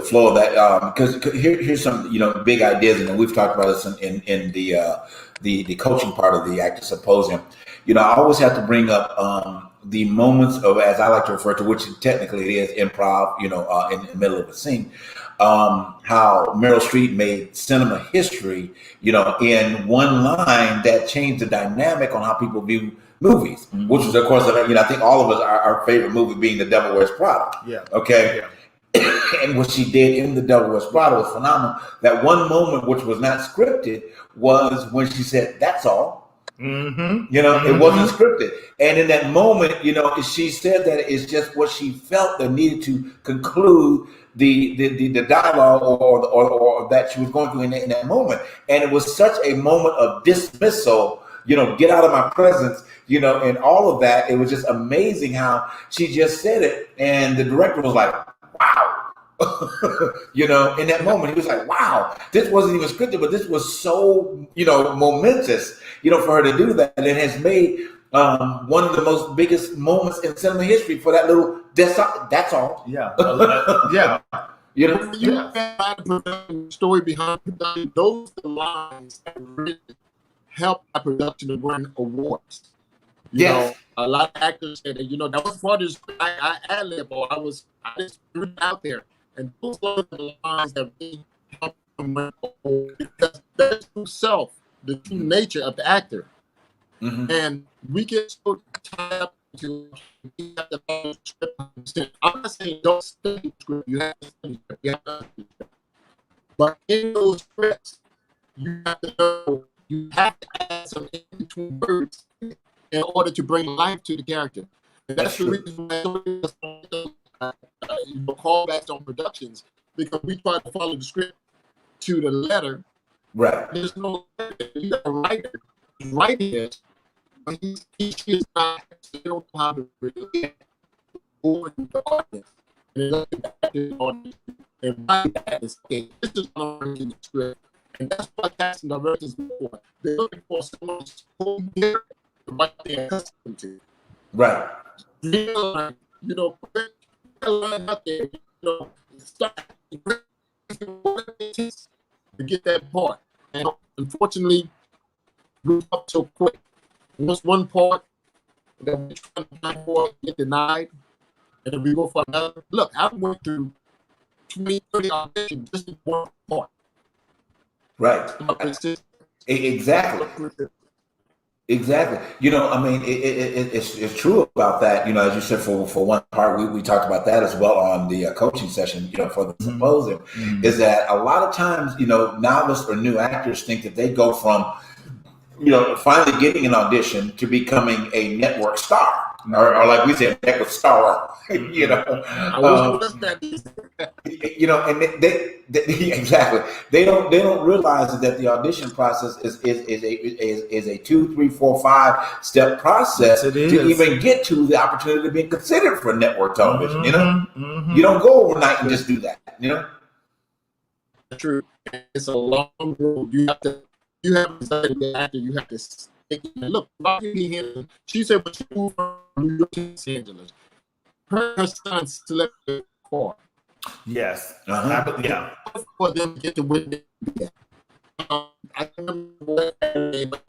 flow of that, because here's some, you know, big ideas, and we've talked about this in the coaching part of the Actor Symposium. You know, I always have to bring up the moments of, as I like to refer to, which technically it is improv, you know, in the middle of a scene. How Meryl Streep made cinema history, you know, in one line that changed the dynamic on how people view movies, which was, of course, you know, I think all of us, our favorite movie being The Devil Wears Prada. Yeah. Okay. Yeah. And what she did in The Devil Wears Prada was phenomenal. That one moment, which was not scripted, was when she said, "That's all." Mm-hmm. You know, it wasn't scripted. And in that moment, you know, she said that it's just what she felt that needed to conclude the dialogue or that she was going through in that moment. And it was such a moment of dismissal, you know, get out of my presence, you know, and all of that. It was just amazing how she just said it. And the director was like, wow. You know, in that moment, he was like, wow, this wasn't even scripted, but this was so, you know, momentous, you know, for her to do that. And it has made one of the most biggest moments in cinema history for that little, that's all. Yeah. Yeah. You know, You have the story behind production. Those are the lines that really help our production to win awards. You know, a lot of actors say that, you know, that was part of the script. I ad-lib, or I just threw it out there. And those are the lines that really help them win awards. Because that's true self, the true nature of the actor. mm-hmm. And we get so tied up to we have to follow the script. I'm not saying don't study the script. You have to study the script. You have to study the script. But in those scripts, you have to know, you have to add some in between words in order to bring life to the character. And that's the reason why callbacks on productions, because we try to follow the script to the letter. Right. There's no you got a writer writing it, but he is not, they don't know how to relate over to the audience. And let the audience and write that is, okay, this is what I'm in the script. And that's what casting directors look for. They're looking for someone who's here to what they're accustomed to. Right. You know, put a line out there, you know, start to get that part. And unfortunately, we up so quick. Once one part that we're trying to find for get denied, and then we go for another. Look, I went through 20, 30 auditions just in one part. Right. Exactly. Exactly. You know, I mean, it's true about that. You know, as you said, for one part, we talked about that as well on the coaching session, you know, for the symposium, is that a lot of times, you know, novice or new actors think that they go from, you know, finally getting an audition to becoming a network star. Or like we said, network star, you know. You know, and they exactly. They don't realize that the audition process is a 2, 3, 4, 5 step process to even get to the opportunity to be considered for network television. You know, you don't go overnight and just do that. You know, true. It's a long road. You have to the actor. You have to look. She said, "When she moved from New York to Los Angeles, her son selected a car." Yes. Yeah. For them to get to win it. I remember what but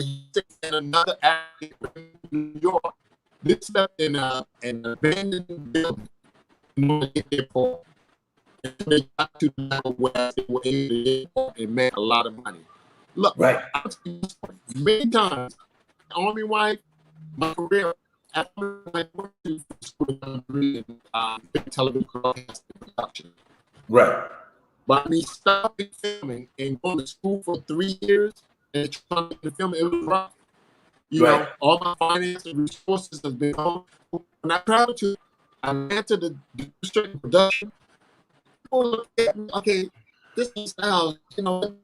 and another actor in New York. This left in an abandoned building in order to get their car. And they got to the level where they were able to get car and make a lot of money. Look, right. Many times, Army wife, my career, after I went to school in television broadcasting production. Right. But me stopping filming and going to school for 3 years and trying to film it was rough. You know, all my finances and resources have been gone. When I traveled to Atlanta to do certain production, people look at me, okay, this is how, you know,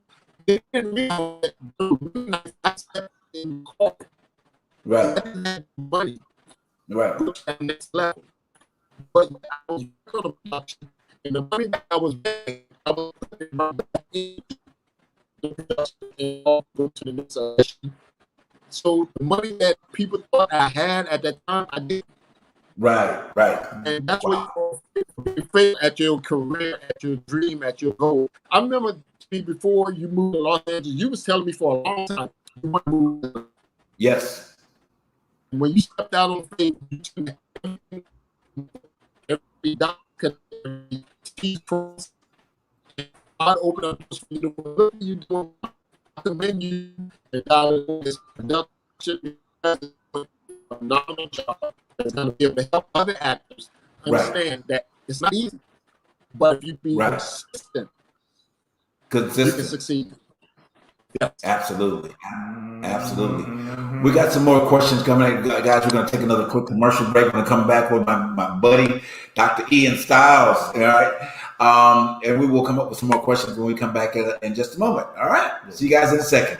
they didn't realize that the reason I stepped in corporate. Right. I didn't have money. Right. To that next level. But I was working on production, and the money that I was making, I was putting in my back end and all go to the next session. So the money that people thought I had at that time, I did. Right. And that's what you fail at your career, at your dream, at your goal. I remember before you moved to Los Angeles, you was telling me for a long time you want to move. Yes. When you stepped out on faith, you spent every dollar, every process. God opened up doors for you to what are you doing? I commend you, and God is production, a phenomenal job that's going to be able to help other actors understand that it's not easy, but if you be consistent, you can succeed. Yes. Absolutely. We got some more questions coming in. Guys, we're going to take another quick commercial break. I'm going to come back with my buddy, Dr. Ian Stiles. All right. And we will come up with some more questions when we come back in just a moment. All right. See you guys in a second.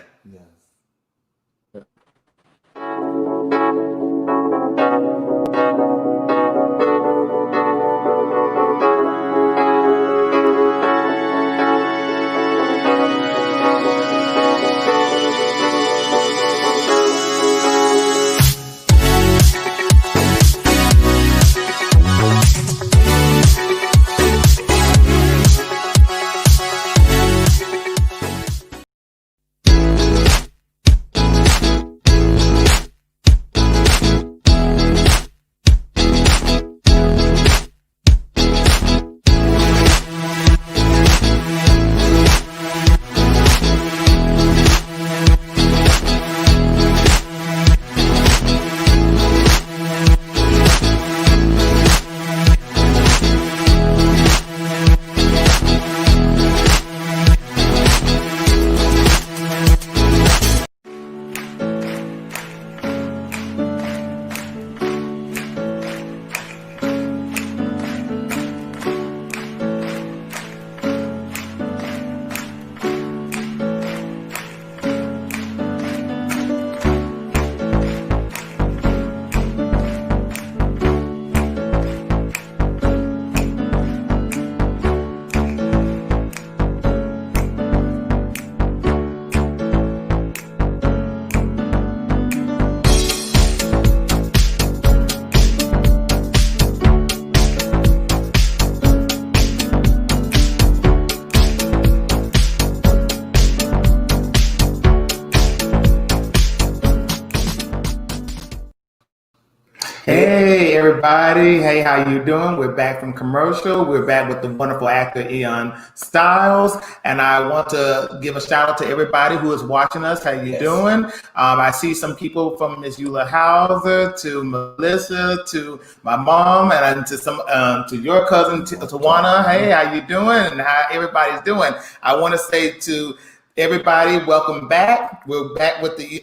Hey everybody, hey, how you doing? We're back from commercial. We're back with the wonderful actor Ian Stiles, and I want to give a shout out to everybody who is watching us. How you doing? I see some people from Miss Eula Hauser to Melissa to my mom and to some to your cousin Tawana. Hey, how you doing? And how everybody's doing? I want to say to everybody, welcome back. We're back with the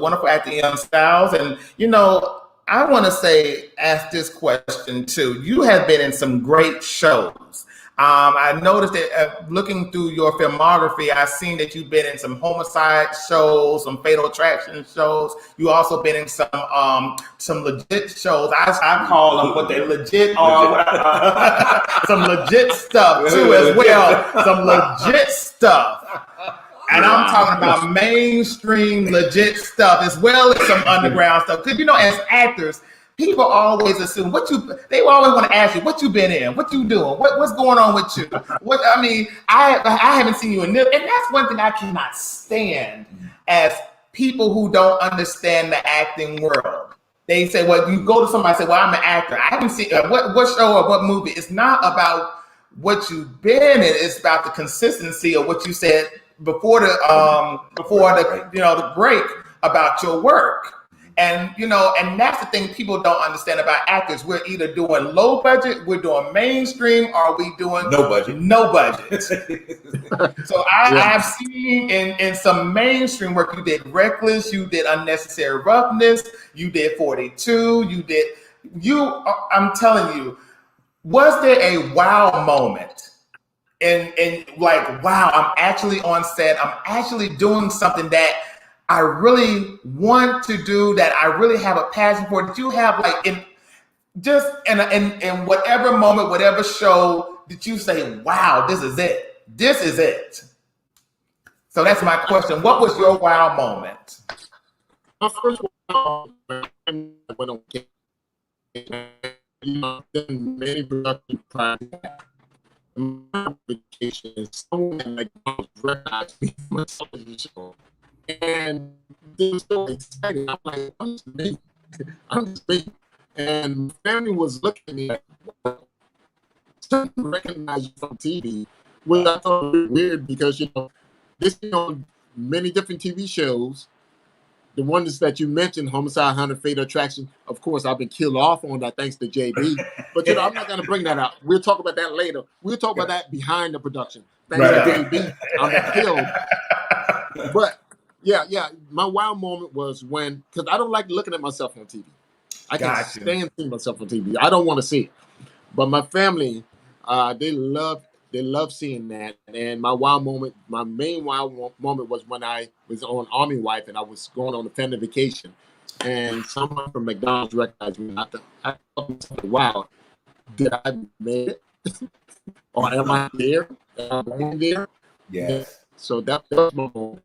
wonderful actor Ian Stiles, and I want to ask this question too. You have been in some great shows. I noticed that looking through your filmography, I've seen that you've been in some homicide shows, some Fatal Attraction shows. You also been in some legit shows. I call them what they legit are. Some legit stuff too as well. Some legit stuff. And I'm talking about mainstream legit stuff as well as some underground stuff. Because as actors, people always assume they always want to ask you what you been in, what you doing, what's going on with you. I haven't seen you in this, and that's one thing I cannot stand as people who don't understand the acting world. They say, well, you go to somebody and say, well, I'm an actor. I haven't seen what show or what movie. It's not about what you've been in. It's about the consistency of what you said before the break about your work. And and that's the thing people don't understand about actors. We're either doing low budget, we're doing mainstream, or we doing no budget. So I've seen in some mainstream work, you did Reckless, you did Unnecessary Roughness, you did 42, I'm telling you, was there a wow moment? And like, wow, I'm actually on set. I'm actually doing something that I really want to do, that I really have a passion for. Did you have in whatever moment, whatever show, did you say, wow, this is it? This is it. So that's my question. What was your wow moment? My first one, when I went on then many production projects. My vacation is someone like recognized me from a television show. And they were so excited. I'm like, I'm just me. I'm just me. And my family was looking at me like, wow, to recognize you from TV, which I thought was weird because, this on many different TV shows. The ones that you mentioned, Homicide, Hunter, Fatal Attraction, of course, I've been killed off on that thanks to JB. But, I'm not going to bring that up. We'll talk about that later. We'll talk about that behind the production. Thanks to JB, I'm killed. But, yeah, my wow moment was when, because I don't like looking at myself on TV. I can't stand seeing myself on TV. I don't want to see it. But my family, they love seeing that. And my wow moment, my main wow moment was when I was on Army Wife and I was going on a family vacation. And someone from McDonald's recognized me. I thought, wow, did I make it? Or am I there? Am I born there? Yes. So that was my moment.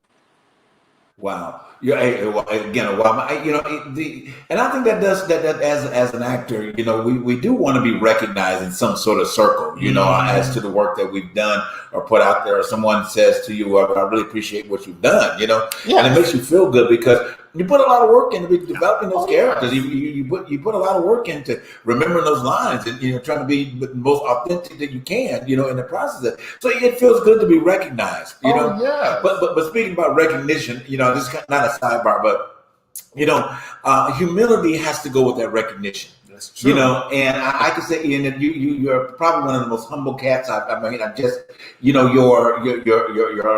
Wow. Yeah. Again, wow. And I think that as an actor, we do want to be recognized in some sort of circle, as to the work that we've done or put out there, or someone says to you, I really appreciate what you've done, and it makes you feel good because you put a lot of work into developing those characters. You put a lot of work into remembering those lines and trying to be the most authentic that you can, in the process of it. So it feels good to be recognized, But speaking about recognition, this is not a sidebar, but humility has to go with that recognition. That's true. And I can say, Ian, that you're probably one of the most humble cats. I'm just, your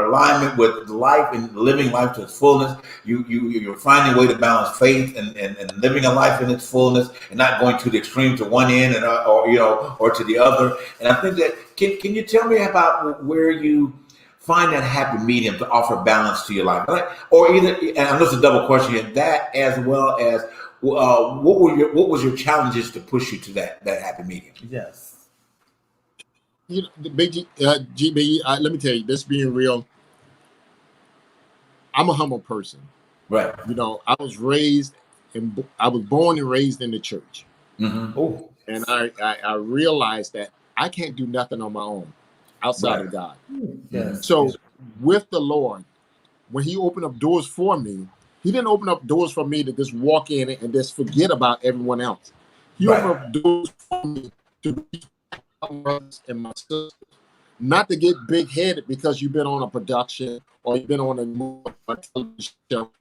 alignment with life and living life to its fullness. You're finding a way to balance faith and living a life in its fullness and not going to the extreme to one end or to the other. And I think that can you tell me about where you find that happy medium to offer balance to your life, or either? And I know it's a double question here. That as well as. What was your challenges to push you to that happy medium? Yes. The big GB. Let me tell you, this being real, I'm a humble person. Right. I was born and raised in the church. Mm-hmm. Oh. And I realized that I can't do nothing on my own outside of God. Yes. So with the Lord, when He opened up doors for me, He didn't open up doors for me to just walk in and just forget about everyone else. He opened up doors for me to reach my brothers and my sisters, not to get big-headed because you've been on a production or you've been on a movie or television show.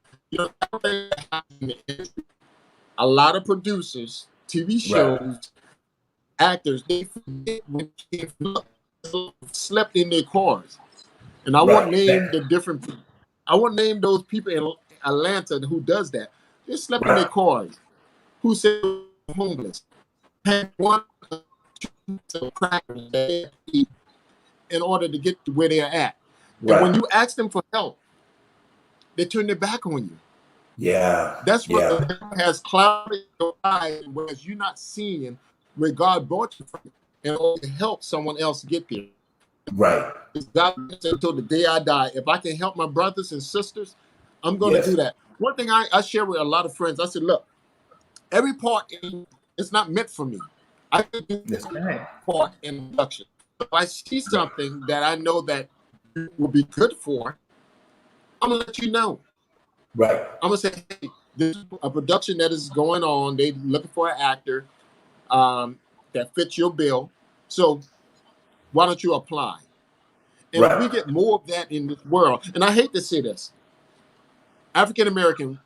A lot of producers, TV shows, actors, they forget when kids slept in their cars. And I won't name the different. I won't name those people in Atlanta who does that. They slept in their cars. Who said homeless? Had one crackers that eat in order to get to where they're at. And when you ask them for help, they turn their back on you. Yeah. That's what has clouded your eyes, whereas you're not seeing where God brought you from in order to help someone else get there. Right. God said, until the day I die, if I can help my brothers and sisters, I'm going to do that. One thing I share with a lot of friends, I said, look, every part is not meant for me. I can do this part in production. If I see something that I know that will be good for, I'm going to let you know. Right. I'm going to say, hey, there's a production that is going on. They're looking for an actor that fits your bill. So why don't you apply? And if we get more of that in this world, and I hate to say this, African American,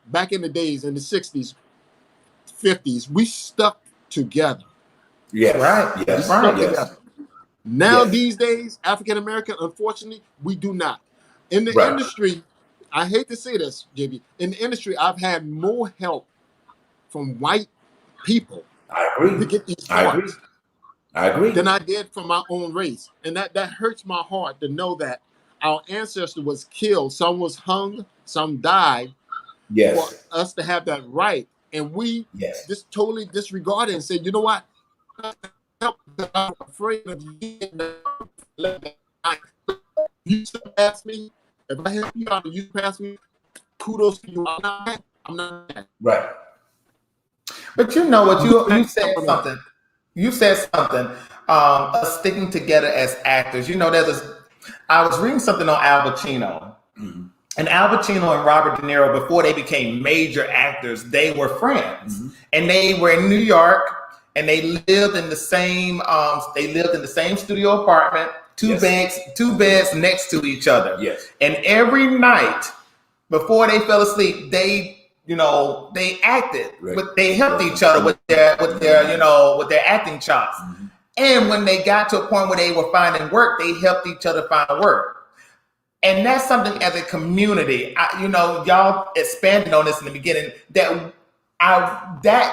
back in the days, in the 60s, 50s, we stuck together. Yes. Right. Yes. Right. Yes. Now, these days, African American, unfortunately, we do not. In the industry, I hate to say this, JB, in the industry, I've had more help from white people to get these parts. I agree. Than I did from my own race. And that hurts my heart to know that our ancestor was killed. Some was hung, some died for us to have that right. And we just totally disregarded and said, you know what? I'm afraid of you. You ask me, If I help you out and you pass me, kudos to you. I'm not mad. Right. But you know what? You said something. You said something. Us sticking together as actors. You know, I was reading something on Al Pacino. Mm-hmm. And Al Pacino and Robert De Niro, before they became major actors, they were friends. Mm-hmm. And they were in New York, and they lived in the same. Studio apartment, two beds next to each other. Yes. And every night before they fell asleep, they acted. Right. But they helped each other with their acting chops. Mm-hmm. And when they got to a point where they were finding work, they helped each other find work. And that's something as a community, y'all expanded on this in the beginning, that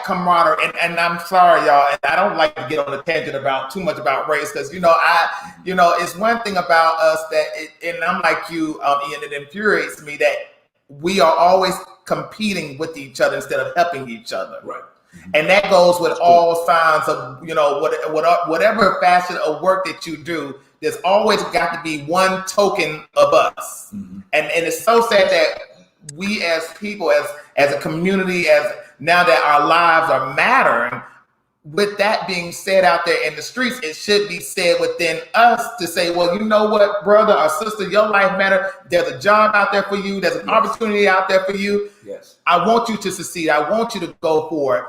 camaraderie, and I'm sorry, y'all, and I don't like to get on a tangent too much about race, because, it's one thing about us and I'm like you, Ian, it infuriates me that we are always competing with each other instead of helping each other. Right. And that goes with all signs of, whatever facet of work that you do. There's always got to be one token of us. Mm-hmm. And it's so sad that we as people, as a community, as now that our lives are mattering, with that being said out there in the streets, it should be said within us to say, well, you know what, brother or sister, your life matters. There's a job out there for you. There's an opportunity out there for you. Yes. I want you to succeed. I want you to go for it.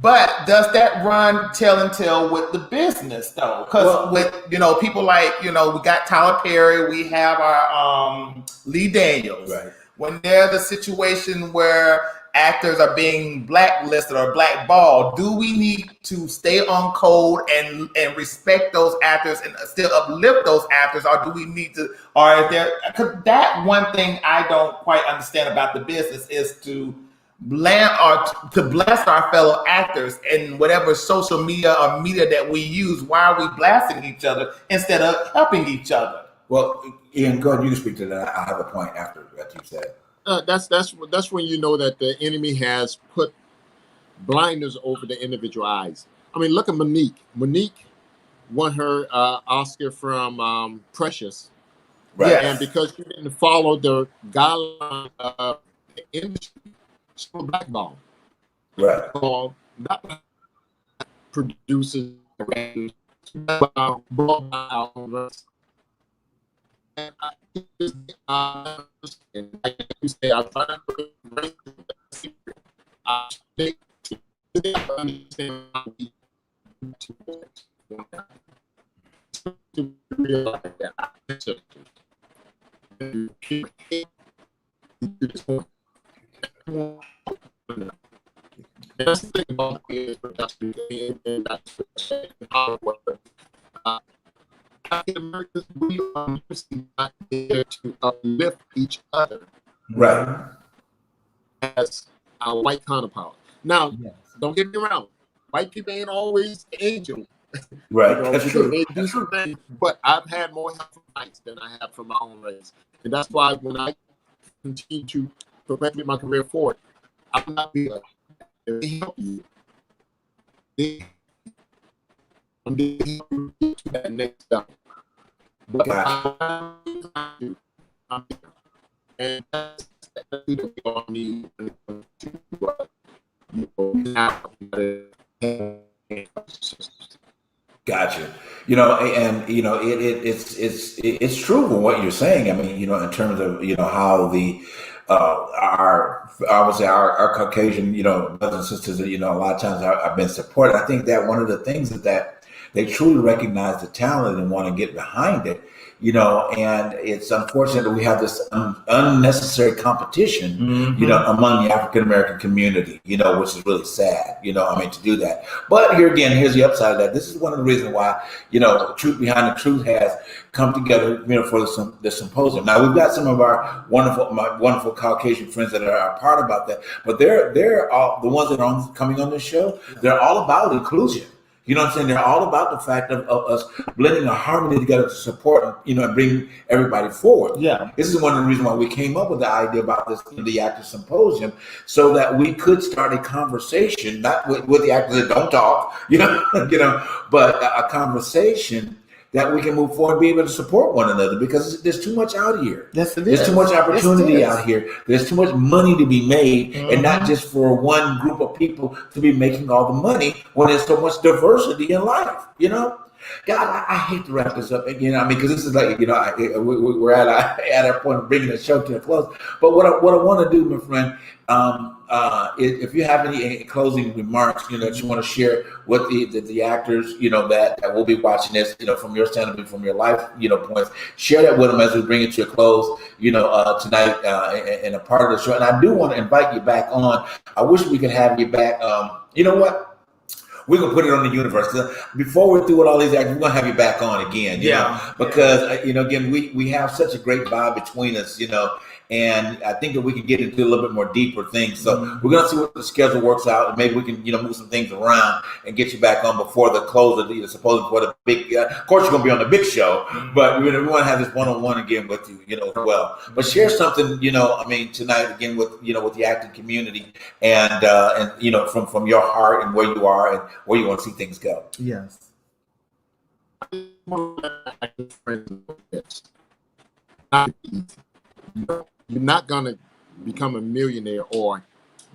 But does that run tail and tail with the business though? Because with people like we got Tyler Perry, we have our Lee Daniels. Right. When there's a situation where actors are being blacklisted or blackballed, do we need to stay on code and respect those actors and still uplift those actors, or do we need to? Or is there? Because that one thing I don't quite understand about the business is to bless our fellow actors in whatever social media or media that we use. Why are we blasting each other instead of helping each other? Well, Ian, go ahead. You can speak to that. I have a point after what you said. That's when you know that the enemy has put blinders over the individual eyes. I mean, look at Monique. Monique won her Oscar from Precious, Right? Yes. And because she didn't follow the guideline of the industry, she was blackballed. Right. Not producers, and like you say, I'm trying to put race in the secret. I understand how we to realize that our ancestors that's the thing about production, and that's African Americans, we are mostly not there to uplift each other Right. as our white counterpart. Now, don't get me wrong, white people ain't always angel. Right. That's because true. They do some things, but I've had more help from whites than I have from my own race, and that's why when I continue to perpetuate my career forward, I'm not be like, if they help you, I'm going to help you get to that next step. But Gotcha. and that's what we all need to Gotcha. It's true from what you're saying. I mean, in terms of how the our Caucasian brothers and sisters, a lot of times I've been supported. I think that one of the things that they truly recognize the talent and want to get behind it. And it's unfortunate that we have this unnecessary competition, among the African American community, which is really sad, to do that. But here's the upside of that. This is one of the reasons why, Truth Behind the Truth has come together, for the symposium. Now we've got some of our wonderful Caucasian friends that are a part about that, but they're all the ones that are coming on this show. They're all about inclusion. You know what I'm saying? They're all about the fact of us blending a harmony together to support, and bring everybody forward. Yeah. This is one of the reasons why we came up with the idea about this, the Actors Symposium, so that we could start a conversation, not with the actors that don't talk, but a conversation that we can move forward and be able to support one another, because there's too much out here. Yes, it There's is. too much opportunity Yes, it is. out here. There's too much money to be made, and not just for one group of people to be making all the money when there's so much diversity in life, you know? God, I hate to wrap this up again. I mean, because this is like, you know, we're at our point of bringing the show to a close. But what I want to do, my friend, if you have any closing remarks, you know, that you want to share with the actors, you know, that will be watching this, you know, from your standpoint, from your life, you know, points, share that with them as we bring it to a close, you know, tonight in a part of the show. And I do want to invite you back on. I wish we could have you back. You know what? We're gonna put it on the universe. Before we're through with all these actors, we're gonna have you back on again, you know, because you know, again, we have such a great vibe between us, you know, and I think that we can get into a little bit more deeper things. So we're gonna see what the schedule works out, and maybe we can, you know, move some things around and get you back on before the close of the, supposedly before the big. Of course, you're gonna be on the big show, but we want to have this one-on-one again with you, you know, as well. But share something, you know, I mean, tonight again with, you know, with the acting community, and you know, from your heart and where you are and where you want to see things go. Yes. You're not gonna become a millionaire or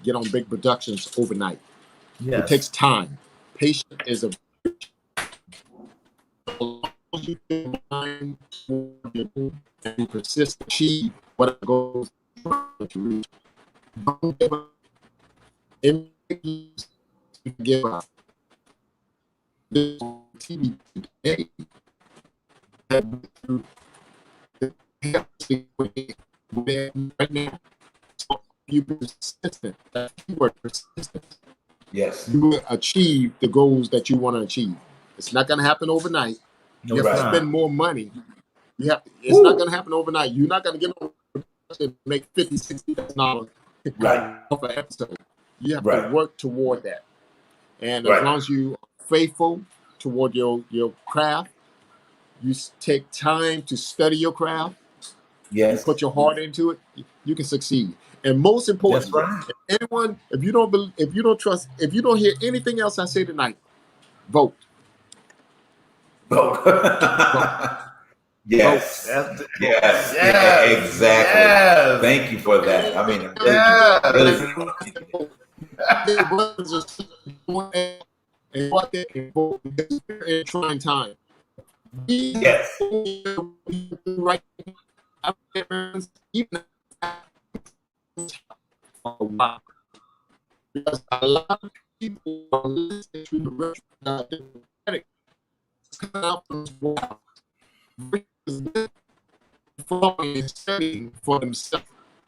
get on big productions overnight. Yes. It takes time. Patience is a and you persist, achieve what goes to reach. Don't give up. Give up. This TV today right now. You persistent. That keyword persistent. Yes. You will achieve the goals that you want to achieve. It's not going to happen overnight. No, You have to spend more money. It's not going to happen overnight. You're not going to get on and make $50,000, $60,000 Right. off an episode. You have Right. to work toward that. And Right. as long as you are faithful toward your craft, you take time to study your craft, Yes. put your heart into it, you can succeed. And most importantly, That's right. if you don't trust, if you don't hear anything else I say tonight, vote. Vote. Yes. That's the- Yes. Yes. Yeah, exactly. Yes. Thank you for that. I mean, Yeah. really, Their brothers and sisters go ahead and go out there and vote because we're in trying time. yes. Right now, even because a lot of people are listening to the Democratic coming out from this world, and studying for themselves.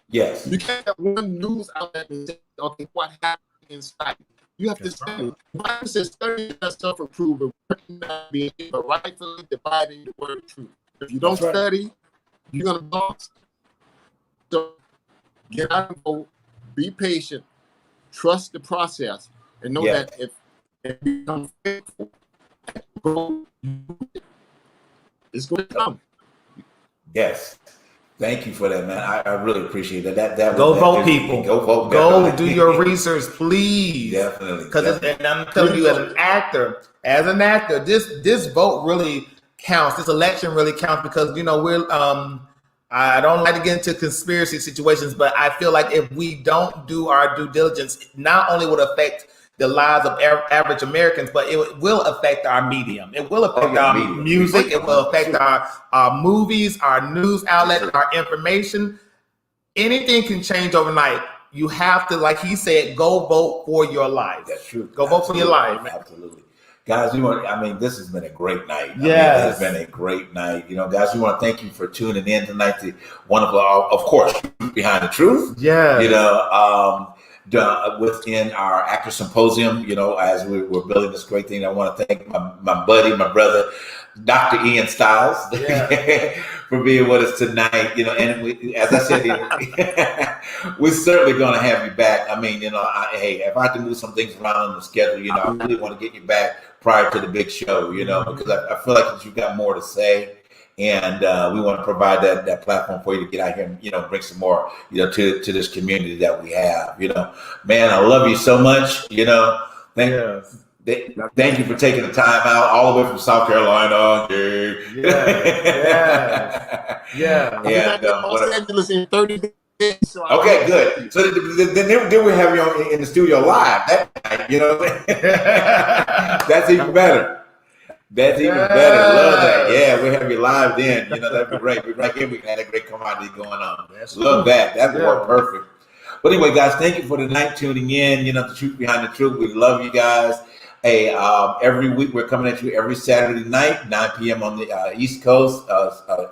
Yes. You can't have one news outlet and say, okay, what happened inside? You have to study. The Bible says study that self-approval, being rightfully dividing the word of truth. If you don't That's right. study, you're gonna lose. So get out and vote, be patient, trust the process, and know Yeah. that if you become faithful, it's going to come. Yes. Thank you for that, man. I really appreciate that. That Go that- vote, that- people. Go vote. Go definitely. do your research, please. Definitely. Because I'm telling you, as an actor, this vote really counts. This election really counts because, you know, we're I don't like to get into conspiracy situations, but I feel like if we don't do our due diligence, it not only would affect the lives of average Americans, but it will affect our medium. It will affect our medium. music. It will affect our movies, our news outlets, our information. Anything can change overnight. You have to, like he said, go vote for your life. That's true. Go vote for your life, man. Absolutely. Guys, this has been a great night. Yes. It has been a great night. You know, guys, we want to thank you for tuning in tonight to one of our, of course, Behind the Truth. Yeah. You know, within our actor symposium, you know, as we're building this great thing, I want to thank my buddy, my brother, Dr. Ian Stiles, for being with us tonight. You know, and as I said, we're certainly going to have you back. I mean, you know, hey, if I have to move some things around on the schedule, you know, I really want to get you back prior to the big show, you know, because I feel like you've got more to say. And we want to provide that platform for you to get out here and, you know, bring some more, you know, to this community that we have. You know, man, I love you so much. You know, Thank you for taking the time out all the way from South Carolina. Yeah. And, Los Angeles in 30 days. So okay, good. So then we have you in the studio live that night. You know, that's even better. That's even better. Love that. Yeah, we have you live then. You know, that'd be great. Right here, we can have a great camaraderie going on. Love that. That would work perfect. But anyway, guys, thank you for the night tuning in. You know, the truth behind the truth. We love you guys. Hey, every week we're coming at you every Saturday night, 9 p.m. on the East Coast,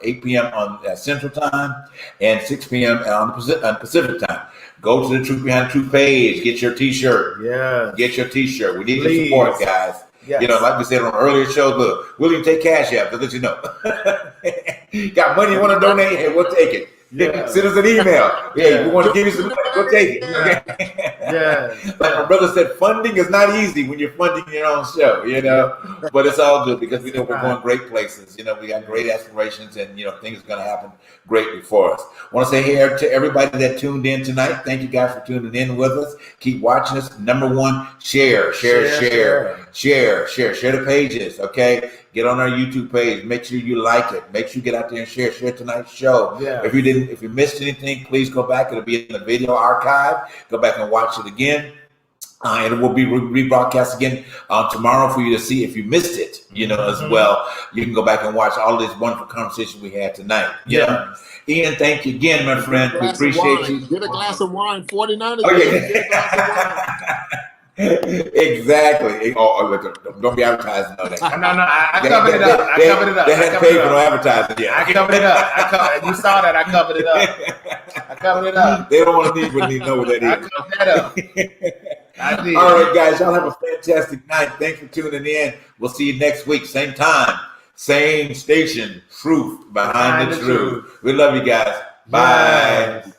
8 p.m. on Central Time, and 6 p.m. on Pacific Time. Go to the Truth Behind the Truth page. Get your T-shirt. Yeah. Get your T-shirt. We need your support, guys. Yes. You know, like we said on earlier shows, look, we'll even take cash out to let you know. Got money you want to donate? Hey, we'll take it. Yeah. Send us an email. Hey, we want to give you some money. Go take it. Like my brother said, funding is not easy when you're funding your own show, you know. But it's all good because we know we're going great places. You know, we got great aspirations, and you know things are going to happen greatly for us. I want to say here to everybody that tuned in tonight, thank you guys for tuning in with us. Keep watching us. Number one, share the pages. Okay. Get on our YouTube page. Make sure you like it. Make sure you get out there and share tonight's show. Yeah. If you missed anything, please go back. It'll be in the video archive. Go back and watch it again. And it will be rebroadcast again tomorrow for you to see if you missed it, you know, as well. You can go back and watch all this wonderful conversation we had tonight. Yeah. Ian, thank you again, my friend. We appreciate you. Get a glass of wine, 49ers. Oh, yeah. Get a glass of wine. Exactly. Don't be advertising on that. No. I covered it up. They hadn't paid for no advertising yet. I covered it up. You saw that. I covered it up. They don't want to need to know what that is. I covered that up. I did. All right, guys. Y'all have a fantastic night. Thanks for tuning in. We'll see you next week. Same time. Same station. Truth behind the truth. We love you guys. Bye. Yes.